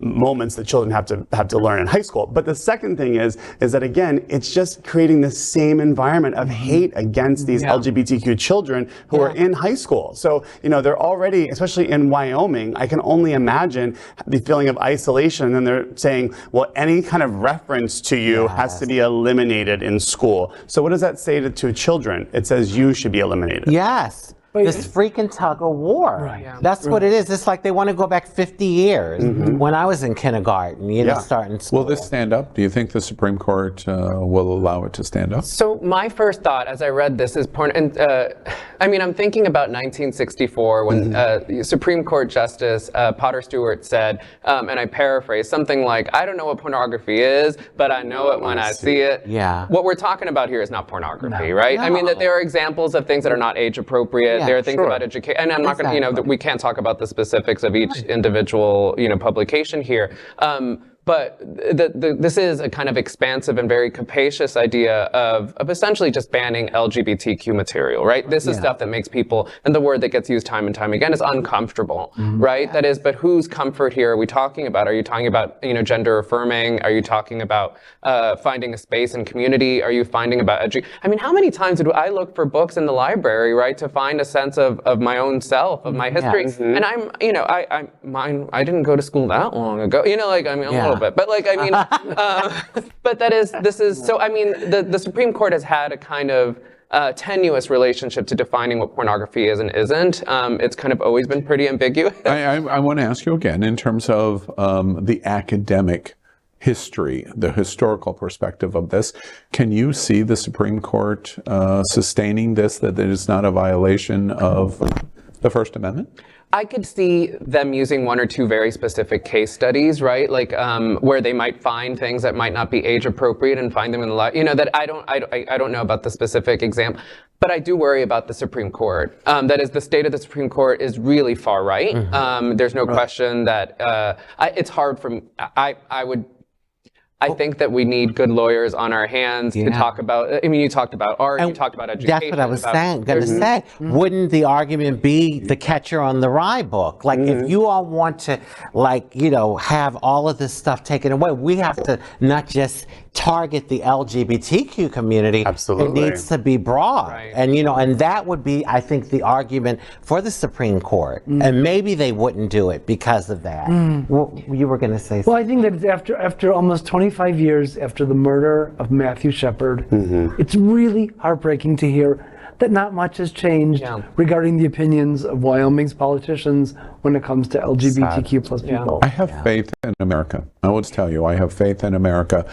moments that children have to learn in high school. But the second thing is that again, it's just creating the same environment of hate against these LGBTQ children who are in high school. So, they're already, especially in Wyoming, I can only imagine the feeling of isolation. And they're saying, well, any kind of reference to you has to be eliminated in school. So what does that say to children? It says you should be eliminated. Yes. This freaking tug of war. Right. Yeah. That's what it is. It's like they want to go back 50 years when I was in kindergarten, starting school. Will this stand up? Do you think the Supreme Court will allow it to stand up? So my first thought as I read this is I'm thinking about 1964 when Supreme Court Justice Potter Stewart said, and I paraphrase, something like, I don't know what pornography is, but I know it when I see it. Yeah. What we're talking about here is not pornography, right? No. I mean, that there are examples of things that are not age appropriate. There are things about education, and I'm not going to, we can't talk about the specifics of each individual, publication here. But this is a kind of expansive and very capacious idea of essentially just banning LGBTQ material, right? This is stuff that makes people, and the word that gets used time and time again is uncomfortable, right? That is, but whose comfort here are we talking about? Are you talking about, gender affirming? Are you talking about finding a space and community? Are you finding about how many times do I look for books in the library, right, to find a sense of my own self, of my history? And I didn't go to school that long ago, a little bit, but but this is so. The Supreme Court has had a kind of tenuous relationship to defining what pornography is and isn't. It's kind of always been pretty ambiguous. I want to ask you again in terms of the academic history, the historical perspective of this. Can you see the Supreme Court sustaining this, that it is not a violation of the First Amendment? I could see them using one or two very specific case studies, right? Like where they might find things that might not be age appropriate and find them in the law. That I don't know about the specific example, but I do worry about the Supreme Court. That is, the state of the Supreme Court is really far right. There's no question that it's hard for I think that we need good lawyers on our hands to talk about, you talked about art, you talked about education. That's what I was going to say. Wouldn't the argument be the Catcher on the Rye book? Like, if you all want to, have all of this stuff taken away, we have to not just target the LGBTQ community. Absolutely. It needs to be broad. Right. And, and that would be, I think, the argument for the Supreme Court. And maybe they wouldn't do it because of that. Well, you were going to say something. Well, I think that after almost 25 years after the murder of Matthew Shepard, it's really heartbreaking to hear that not much has changed regarding the opinions of Wyoming's politicians when it comes to LGBTQ plus people. I have faith in America. I will tell you, I have faith in America.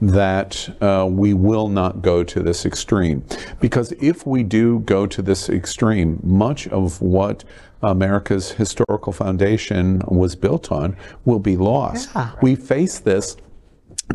that we will not go to this extreme. Because if we do go to this extreme, much of what America's historical foundation was built on will be lost. Yeah. We face this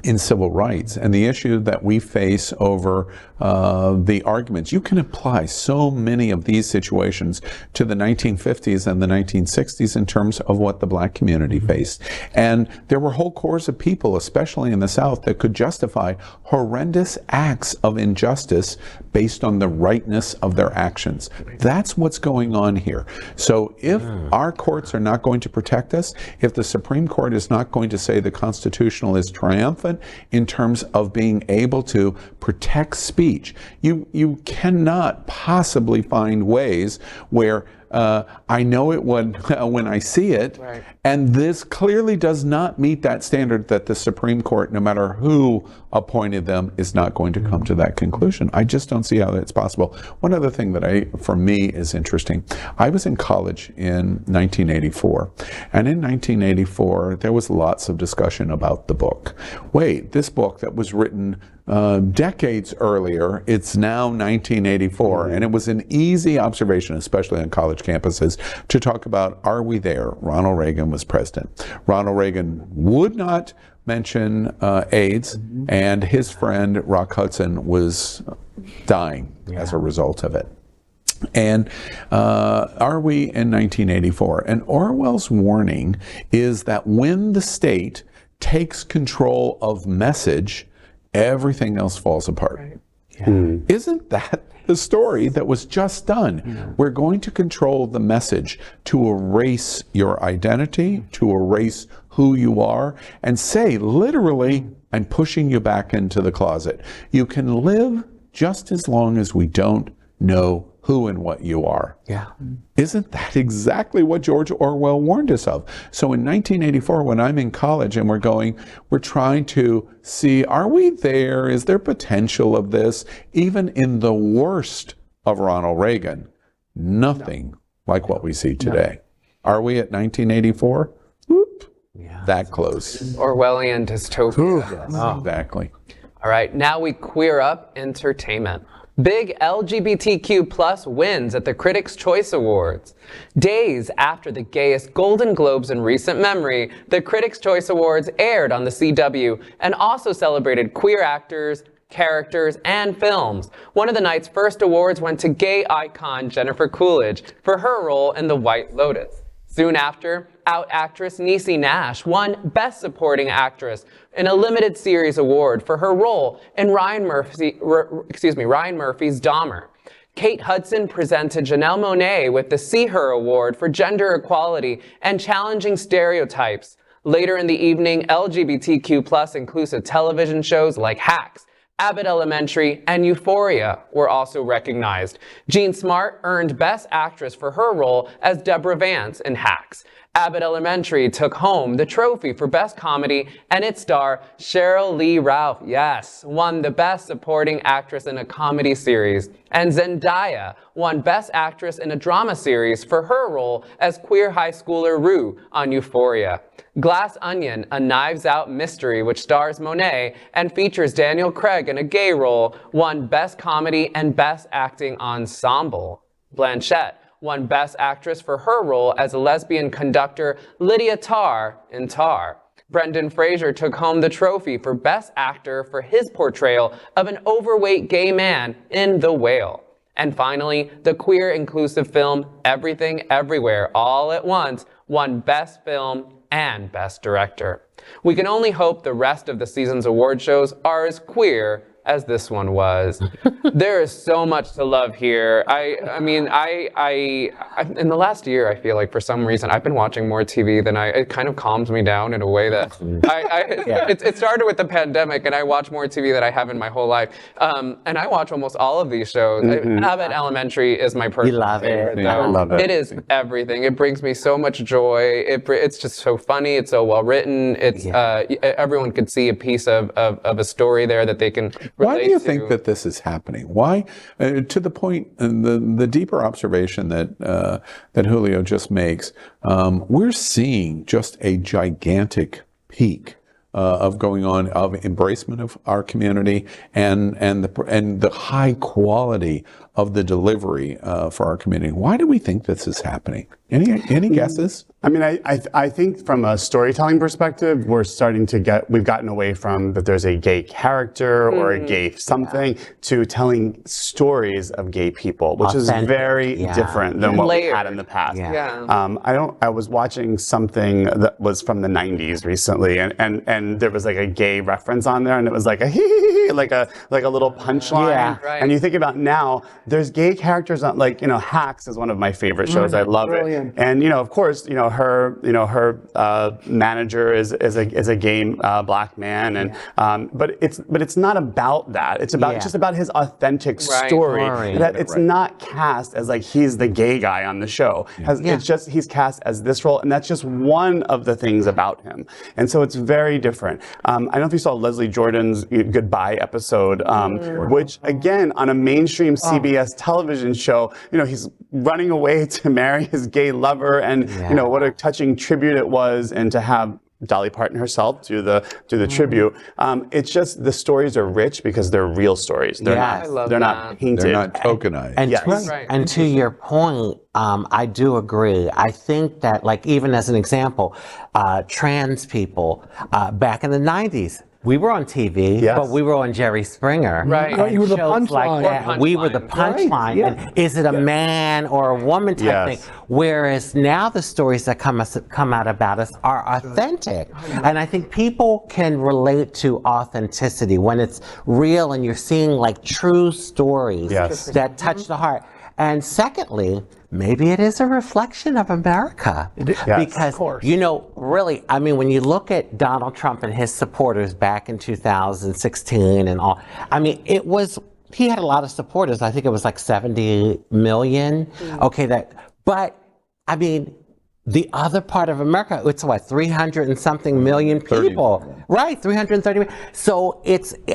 in civil rights, and the issue that we face over the arguments. You can apply so many of these situations to the 1950s and the 1960s in terms of what the black community faced. And there were whole cores of people, especially in the South, that could justify horrendous acts of injustice based on the rightness of their actions. That's what's going on here. So if our courts are not going to protect us, if the Supreme Court is not going to say the constitutional is triumphant in terms of being able to protect speech, you cannot possibly find ways where I know it when I see it, right. And this clearly does not meet that standard that the Supreme Court, no matter who appointed them, is not going to come to that conclusion. I just don't see how that's possible. One other thing that for me is interesting, I was in college in 1984, and in 1984 there was lots of discussion about the book. Wait, this book that was written decades earlier, it's now 1984, and it was an easy observation, especially on college campuses, to talk about, are we there? Ronald Reagan was president. Ronald Reagan would not mention AIDS, and his friend Rock Hudson was dying as a result of it. And are we in 1984? And Orwell's warning is that when the state takes control of message, everything else falls apart. Right. Yeah. Isn't that the story that was just done? Yeah. We're going to control the message to erase your identity, to erase who you are, and say, literally, I'm pushing you back into the closet. You can live just as long as we don't know who and what you are. Yeah. Isn't that exactly what George Orwell warned us of? So in 1984, when I'm in college and we're trying to see, are we there? Is there potential of this? Even in the worst of Ronald Reagan, nothing like what we see today. Are we at 1984? Whoop. Yeah. That close. Orwellian dystopia. Yes. Oh. Exactly. All right, now we queer up entertainment. Big LGBTQ plus wins at the Critics' Choice Awards. Days after the gayest Golden Globes in recent memory, the Critics' Choice Awards aired on the CW and also celebrated queer actors, characters, and films. One of the night's first awards went to gay icon Jennifer Coolidge for her role in The White Lotus. Soon after, out actress Niecy Nash won Best Supporting Actress in a limited series award for her role in Ryan Murphy's Dahmer. Kate Hudson presented Janelle Monáe with the See Her Award for gender equality and challenging stereotypes. Later in the evening, LGBTQ plus inclusive television shows like Hacks, Abbott Elementary, and Euphoria were also recognized. Jean Smart earned Best Actress for her role as Deborah Vance in Hacks. Abbott Elementary took home the trophy for Best Comedy, and its star, Cheryl Lee Ralph, won the Best Supporting Actress in a Comedy Series. And Zendaya won Best Actress in a Drama Series for her role as queer high schooler Rue on Euphoria. Glass Onion, a Knives Out mystery which stars Monet and features Daniel Craig in a gay role, won Best Comedy and Best Acting Ensemble. Blanchett won Best Actress for her role as a lesbian conductor Lydia Tarr in Tar. Brendan Fraser took home the trophy for Best Actor for his portrayal of an overweight gay man in The Whale. And finally, the queer inclusive film Everything Everywhere All at Once won Best Film and Best Director. We can only hope the rest of the season's award shows are as queer as this one was. There is so much to love here. I mean, in the last year, I feel like for some reason, I've been watching more TV than it kind of calms me down in a way that it started with the pandemic, and I watch more TV than I have in my whole life. And I watch almost all of these shows. Abbott Elementary is my personal favorite. Yeah, I love it. It is everything. It brings me so much joy. It's just so funny. It's so well written. It's everyone could see a piece of a story there that they can. Why do you think that this is happening? Why, to the point, the deeper observation that Julio just makes, we're seeing just a gigantic peak of going on, of embracement of our community, and the high quality of the delivery for our community. Why do we think this is happening? Any guesses? I mean, I think from a storytelling perspective, we've gotten away from that there's a gay character or a gay something to telling stories of gay people, which is very different than what we had in the past. I was watching something that was from the 90s recently, and there was like a gay reference on there, and it was like a like a little punchline. And you think about now, there's gay characters on, like, Hacks is one of my favorite shows. I love it. And of course, her manager is a gay black man, and but it's not about that. It's about just about his authentic story. That it's not cast as like he's the gay guy on the show. It's just he's cast as this role, and that's just one of the things about him. And so it's very different. I don't know if you saw Leslie Jordan's Goodbye episode, which again on a mainstream CBS television show, he's running away to marry his gay lover, and what a touching tribute it was, and to have Dolly Parton herself do the tribute. It's just the stories are rich because they're real stories. They're not painted. They're not tokenized. And to your point, I do agree. I think that, like, even as an example, trans people back in the 90s. We were on TV, but we were on Jerry Springer. You were the punchline. Like we were the punchline. And is it a man or a woman type thing? Whereas now the stories that come out about us are authentic. And I think people can relate to authenticity when it's real and you're seeing like true stories that touch the heart. And secondly, maybe it is a reflection of America. Because, really, I mean, when you look at Donald Trump and his supporters back in 2016 and all, I mean, he had a lot of supporters. I think it was like 70 million. But, I mean, the other part of America, it's what, 300 and something million people, 330 million. So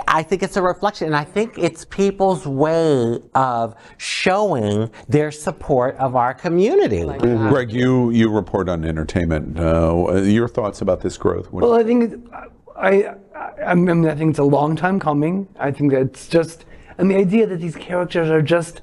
I think it's a reflection, and I think it's people's way of showing their support of our community. Greg, you report on entertainment. Your thoughts about this growth? Well, I think I think it's a long time coming. I think that it's just, and the idea that these characters are just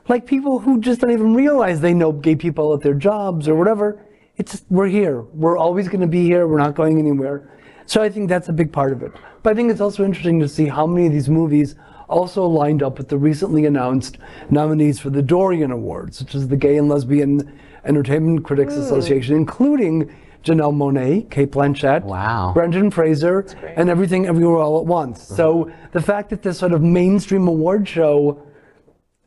like people who just don't even realize they know gay people at their jobs or whatever. It's just, we're here. We're always going to be here. We're not going anywhere. So I think that's a big part of it. But I think it's also interesting to see how many of these movies also lined up with the recently announced nominees for the Dorian Awards, which is the Gay and Lesbian Entertainment Critics Association, including Janelle Monáe, Cate Blanchett, Brendan Fraser, and Everything Everywhere All at Once. So the fact that this sort of mainstream award show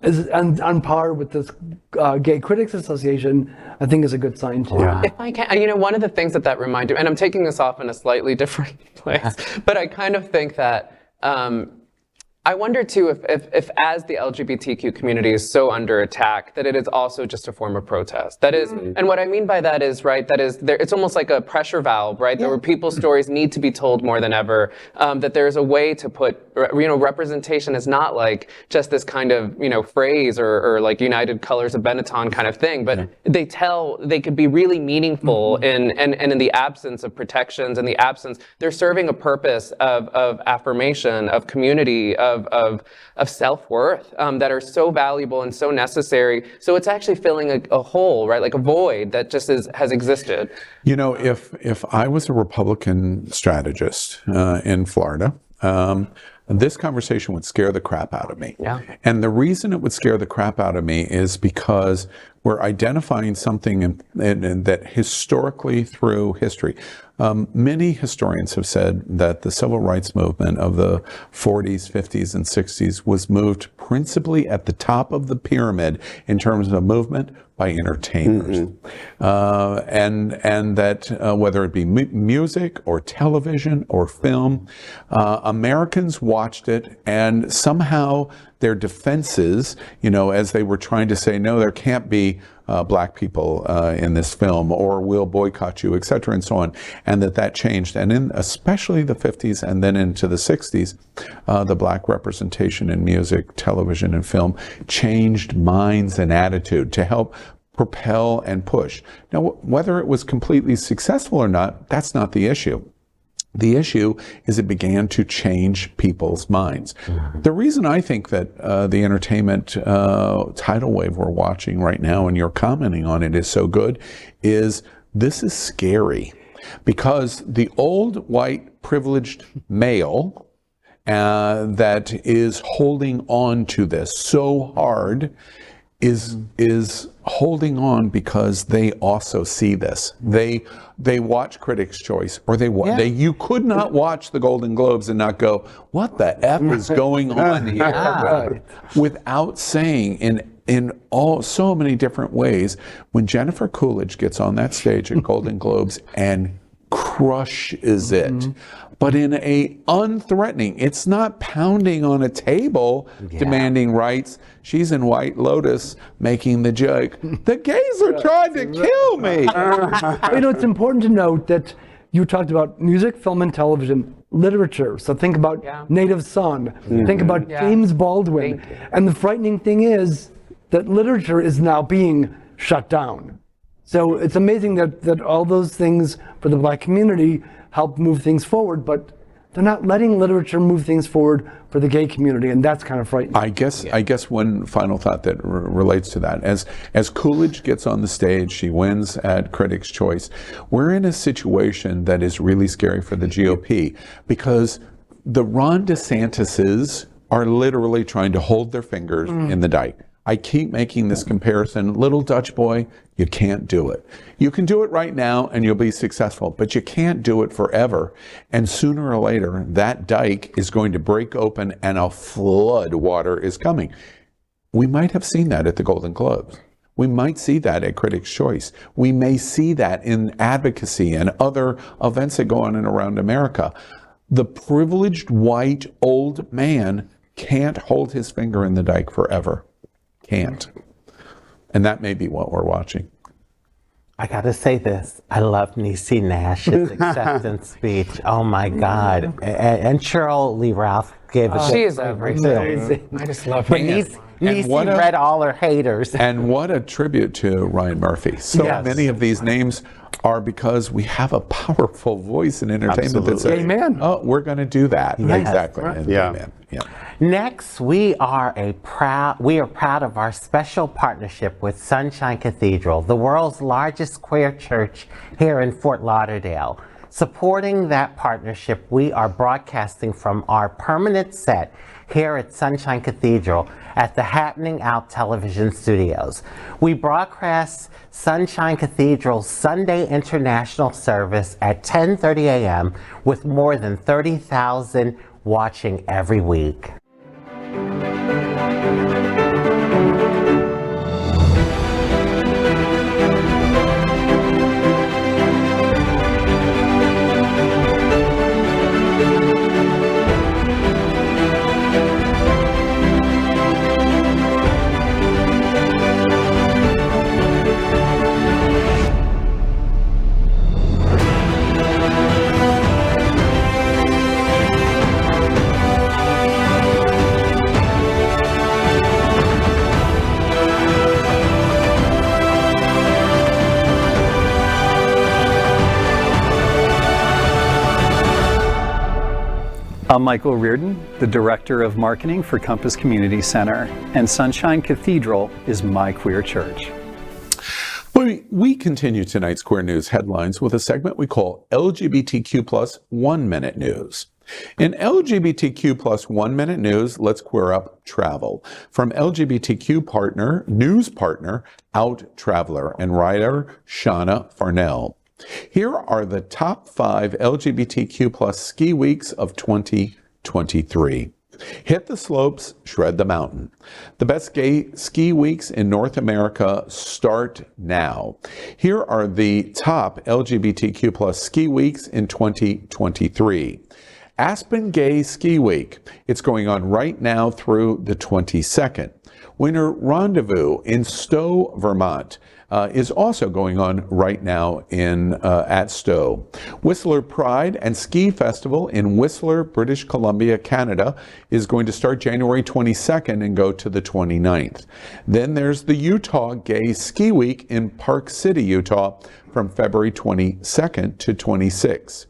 is on par with this Gay Critics Association, I think is a good sign too. If I can, one of the things that reminded me, and I'm taking this off in a slightly different place, but I kind of think that I wonder too if as the LGBTQ community is so under attack, that it is also just a form of protest. That is, and what I mean by that is, it's almost like a pressure valve, where people's stories need to be told more than ever, that there's a way to put, representation is not like just this kind of, phrase or like United Colors of Benetton kind of thing, but they could be really meaningful and in the absence of protections, in the absence, they're serving a purpose of affirmation, of community, of self-worth that are so valuable and so necessary. So it's actually filling a hole, like a void that just has existed. If I was a Republican strategist in Florida, this conversation would scare the crap out of me. And the reason it would scare the crap out of me is because we're identifying something that historically through history, many historians have said that the civil rights movement of the 40s, 50s, and 60s was moved principally at the top of the pyramid in terms of movement by entertainers. And that whether it be music or television or film, Americans watched it, and somehow their defenses, as they were trying to say, no, there can't be black people in this film, or we'll boycott you, et cetera, and so on, and that changed. And in especially the 50s and then into the 60s, the black representation in music, television, and film changed minds and attitude to help propel and push. Now, whether it was completely successful or not, that's not the issue. The issue is it began to change people's minds. The reason I think that the entertainment tidal wave we're watching right now, and you're commenting on it, is so good, is this is scary. Because the old white privileged male that is holding on to this so hard is holding on because they also see this. They watch Critics' Choice, or you could not watch the Golden Globes and not go, what the F is going on here? Without saying in so many different ways, when Jennifer Coolidge gets on that stage at Golden Globes and crushes it, but in a unthreatening, it's not pounding on a table demanding rights. She's in White Lotus making the joke, the gays are trying to kill me. You know, it's important to note that you talked about music, film, and television, literature. So think about Native Son, think about James Baldwin. And the frightening thing is that literature is now being shut down. So it's amazing that all those things for the Black community help move things forward, but they're not letting literature move things forward for the gay community, and that's kind of frightening. I guess one final thought that relates to that, as Coolidge gets on the stage, she wins at Critics' Choice. We're in a situation that is really scary for the GOP, because the Ron DeSantises are literally trying to hold their fingers in the dike. I keep making this comparison. Little Dutch boy, you can't do it. You can do it right now and you'll be successful, but you can't do it forever. And sooner or later, that dike is going to break open and a flood water is coming. We might have seen that at the Golden Globes. We might see that at Critics' Choice. We may see that in advocacy and other events that go on and around America. The privileged white old man can't hold his finger in the dike forever. Can't. And that may be what we're watching. I gotta say this. I love Niecy Nash's acceptance speech. Oh my God. And Cheryl Lee Ralph gave us. She is everything. I just love her. Niecy read all her haters. And what a tribute to Ryan Murphy. So many of these names are because we have a powerful voice in entertainment that says, amen. Oh, we're going to do that. Yes. Exactly. Right. Amen. Yeah. Next, we are proud of our special partnership with Sunshine Cathedral, the world's largest queer church here in Fort Lauderdale. Supporting that partnership, we are broadcasting from our permanent set here at Sunshine Cathedral at the Happening Out television studios. We broadcast Sunshine Cathedral's Sunday International Service at 10:30 a.m. with more than 30,000 watching every week. I'm Michael Reardon, the Director of Marketing for Compass Community Center, and Sunshine Cathedral is my queer church. We continue tonight's Queer News headlines with a segment we call LGBTQ plus 1 Minute News. In LGBTQ plus 1 Minute News, let's queer up travel. From LGBTQ news partner, Out Traveler, and writer Shauna Farnell. Here are the top 5 LGBTQ plus ski weeks of 2023. Hit the slopes, shred the mountain. The best gay ski weeks in North America start now. Here are the top LGBTQ plus ski weeks in 2023. Aspen Gay Ski Week. It's going on right now through the 22nd. Winter Rendezvous in Stowe, Vermont. Is also going on right now at Stowe. Whistler Pride and Ski Festival in Whistler, British Columbia, Canada is going to start January 22nd and go to the 29th. Then there's the Utah Gay Ski Week in Park City, Utah from February 22nd to 26th.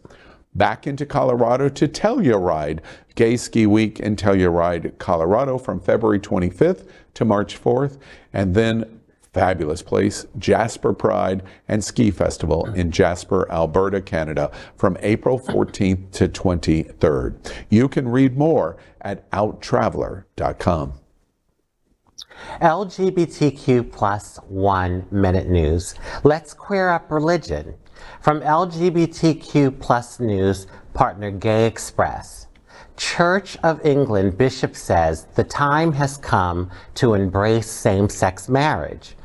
Back into Colorado to Telluride, Gay Ski Week in Telluride, Colorado from February 25th to March 4th, and then fabulous place, Jasper Pride and Ski Festival in Jasper, Alberta, Canada from April 14th to 23rd. You can read more at outtraveler.com. LGBTQ plus 1 minute news. Let's queer up religion. From LGBTQ plus news partner Gay Express. Church of England bishop says the time has come to embrace same-sex marriage.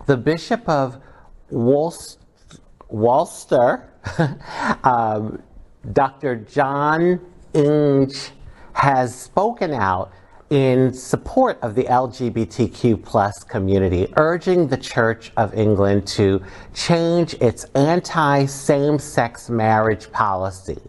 The Bishop of Worcester, Dr. John Inge, has spoken out in support of the LGBTQ plus community, urging the Church of England to change its anti-same-sex marriage policy.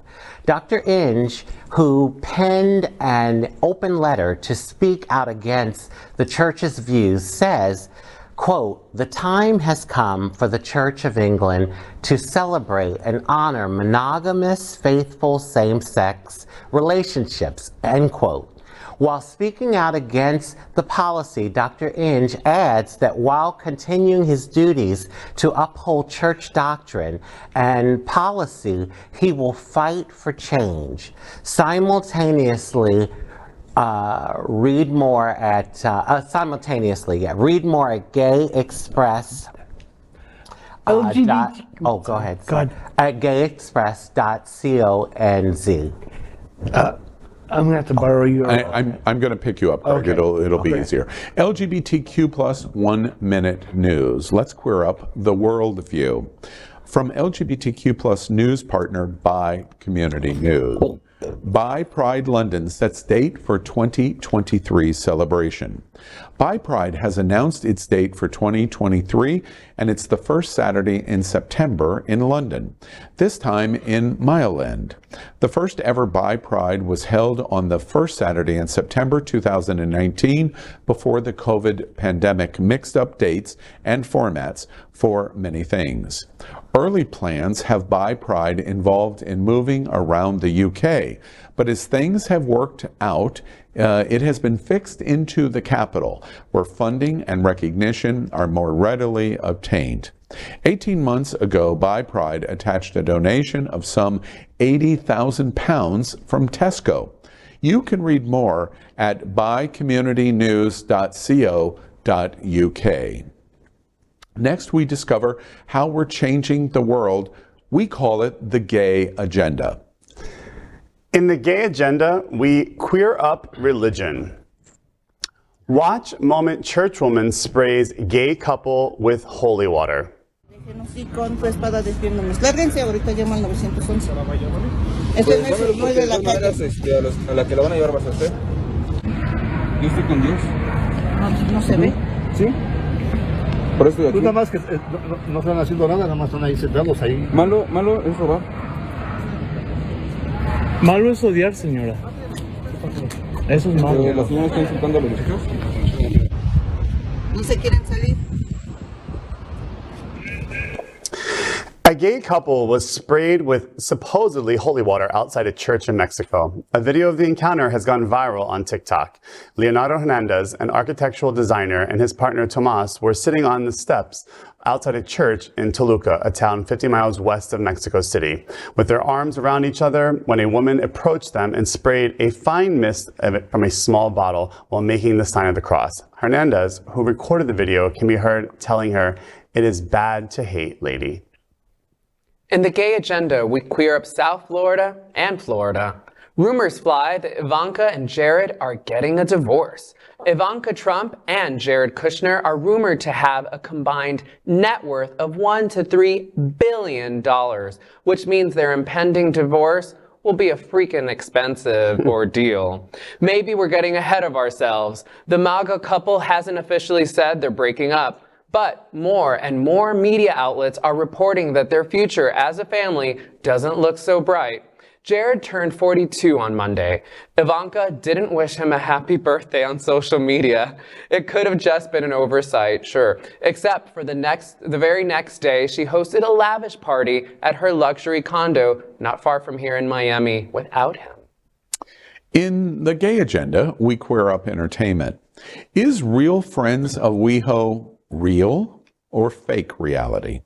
Dr. Inge, who penned an open letter to speak out against the Church's views, says, quote, "The time has come for the Church of England to celebrate and honor monogamous, faithful same-sex relationships," end quote. While speaking out against the policy, Dr. Inge adds that while continuing his duties to uphold church doctrine and policy, he will fight for change. Simultaneously, read more at Gay Express. Go ahead. Go ahead. At gayexpress.conz. I'm gonna have to borrow your. I'm going to pick you up, Greg. Okay. It'll be easier. LGBTQ plus 1 minute news. Let's queer up the world view. From LGBTQ plus news partner By Community News. Bi Pride London sets date for 2023 celebration. Bi Pride has announced its date for 2023, and it's the first Saturday in September in London, this time in Mile End. The first ever Bi Pride was held on the first Saturday in September 2019 before the COVID pandemic mixed up dates and formats for many things. Early plans have Bi Pride involved in moving around the UK, but as things have worked out, it has been fixed into the capital, where funding and recognition are more readily obtained. 18 months ago, Bi Pride attached a donation of some £80,000 from Tesco. You can read more at bicommunitynews.co.uk. Next, we discover how we're changing the world. We call it the Gay Agenda. In the Gay Agenda, we queer up religion. Watch moment churchwoman sprays gay couple with holy water. Por eso estoy aquí. Nada más que no están haciendo nada, nada más están ahí sentados ahí. Malo es robar. Malo es odiar, señora. Eso es malo. ¿La señora está insultando a los chicos? ¿No se quieren salir? A gay couple was sprayed with supposedly holy water outside a church in Mexico. A video of the encounter has gone viral on TikTok. Leonardo Hernandez, an architectural designer, and his partner Tomas were sitting on the steps outside a church in Toluca, a town 50 miles west of Mexico City, with their arms around each other when a woman approached them and sprayed a fine mist of it from a small bottle while making the sign of the cross. Hernandez, who recorded the video, can be heard telling her, "It is bad to hate, lady." In the Gay Agenda, we queer up South Florida and Florida. Rumors fly that Ivanka and Jared are getting a divorce. Ivanka Trump and Jared Kushner are rumored to have a combined net worth of $1 to $3 billion, which means their impending divorce will be a freaking expensive ordeal. Maybe we're getting ahead of ourselves. The MAGA couple hasn't officially said they're breaking up, but more and more media outlets are reporting that their future as a family doesn't look so bright. Jared turned 42 on Monday. Ivanka didn't wish him a happy birthday on social media. It could have just been an oversight, sure. Except for the very next day, she hosted a lavish party at her luxury condo not far from here in Miami without him. In the gay agenda, we queer up entertainment. Is Real Friends of WeHo real or fake reality?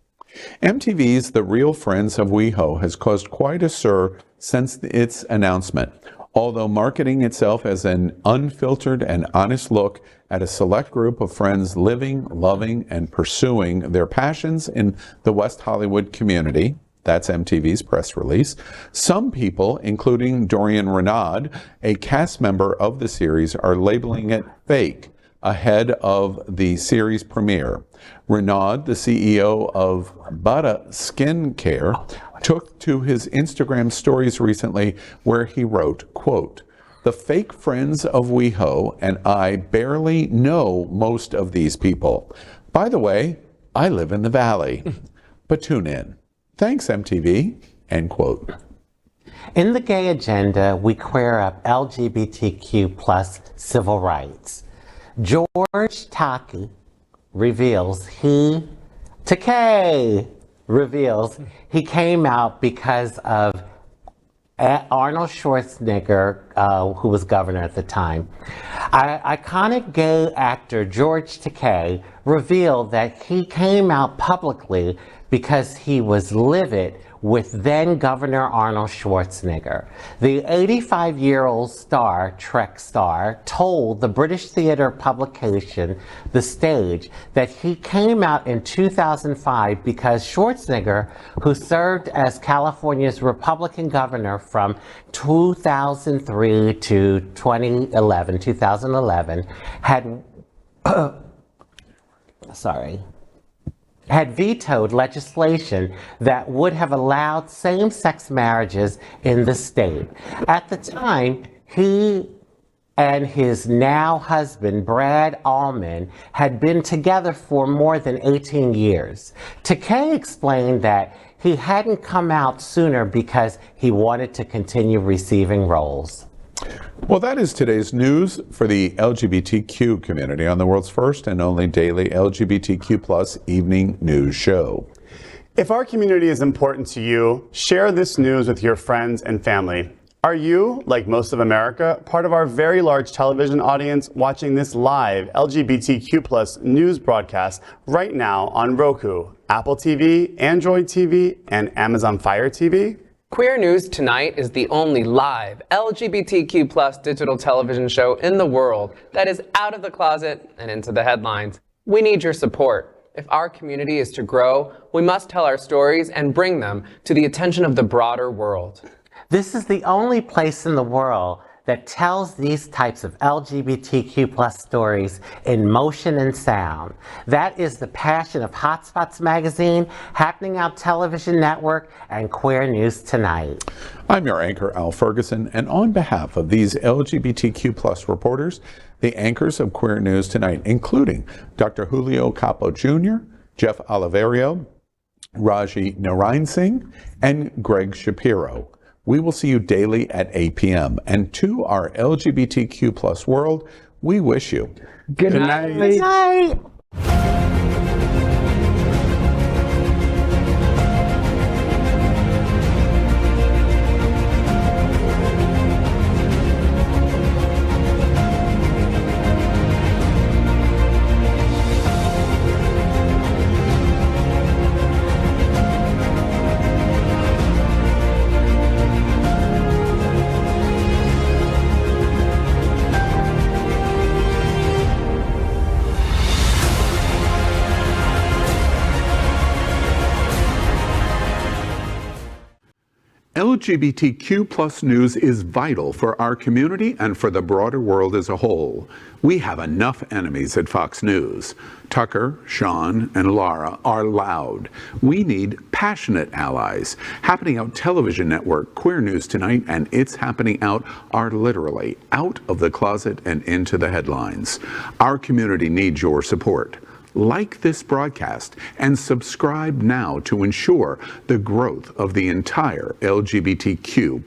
MTV's The Real Friends of WeHo has caused quite a stir since its announcement, although marketing itself as an unfiltered and honest look at a select group of friends living, loving, and pursuing their passions in the West Hollywood community. That's MTV's press release. Some people, including Dorian Renaud, a cast member of the series, are labeling it fake ahead of the series premiere. Renaud, the CEO of Bada Skincare, took to his Instagram stories recently where he wrote, quote, "The fake friends of WeHo and I barely know most of these people. By the way, I live in the Valley, but tune in. Thanks, MTV," end quote. In the gay agenda, we queer up LGBTQ plus civil rights. George Takei reveals he came out because of Arnold Schwarzenegger, who was governor at the time. Iconic gay actor George Takei revealed that he came out publicly because he was livid with then Governor Arnold Schwarzenegger. The 85-year-old Trek star told the British theater publication The Stage that he came out in 2005 because Schwarzenegger, who served as California's Republican governor from 2003 to 2011, had vetoed legislation that would have allowed same-sex marriages in the state. At the time, he and his now husband, Brad Allman, had been together for more than 18 years. Takei explained that he hadn't come out sooner because he wanted to continue receiving roles. Well, that is today's news for the LGBTQ community on the world's first and only daily LGBTQ plus evening news show. If our community is important to you, share this news with your friends and family. Are you, like most of America, part of our very large television audience watching this live LGBTQ plus news broadcast right now on Roku, Apple TV, Android TV, and Amazon Fire TV? Queer News Tonight is the only live LGBTQ plus digital television show in the world that is out of the closet and into the headlines. We need your support. If our community is to grow, we must tell our stories and bring them to the attention of the broader world. This is the only place in the world that tells these types of LGBTQ plus stories in motion and sound. That is the passion of Hotspots Magazine, Happening Out Television Network, and Queer News Tonight. I'm your anchor, Al Ferguson, and on behalf of these LGBTQ plus reporters, the anchors of Queer News Tonight, including Dr. Julio Capo Jr., Jeff Oliverio, Rajee Narine-Singh, and Gregg Shapiro. We will see you daily at 8 p.m. And to our LGBTQ plus world, we wish you good night. Good night. LGBTQ plus news is vital for our community and for the broader world as a whole. We have enough enemies at Fox News. Tucker, Sean, and Laura are loud. We need passionate allies. Happening Out Television Network, Queer News Tonight, and It's Happening Out are literally out of the closet and into the headlines. Our community needs your support. like this broadcast and subscribe now to ensure the growth of the entire LGBTQ+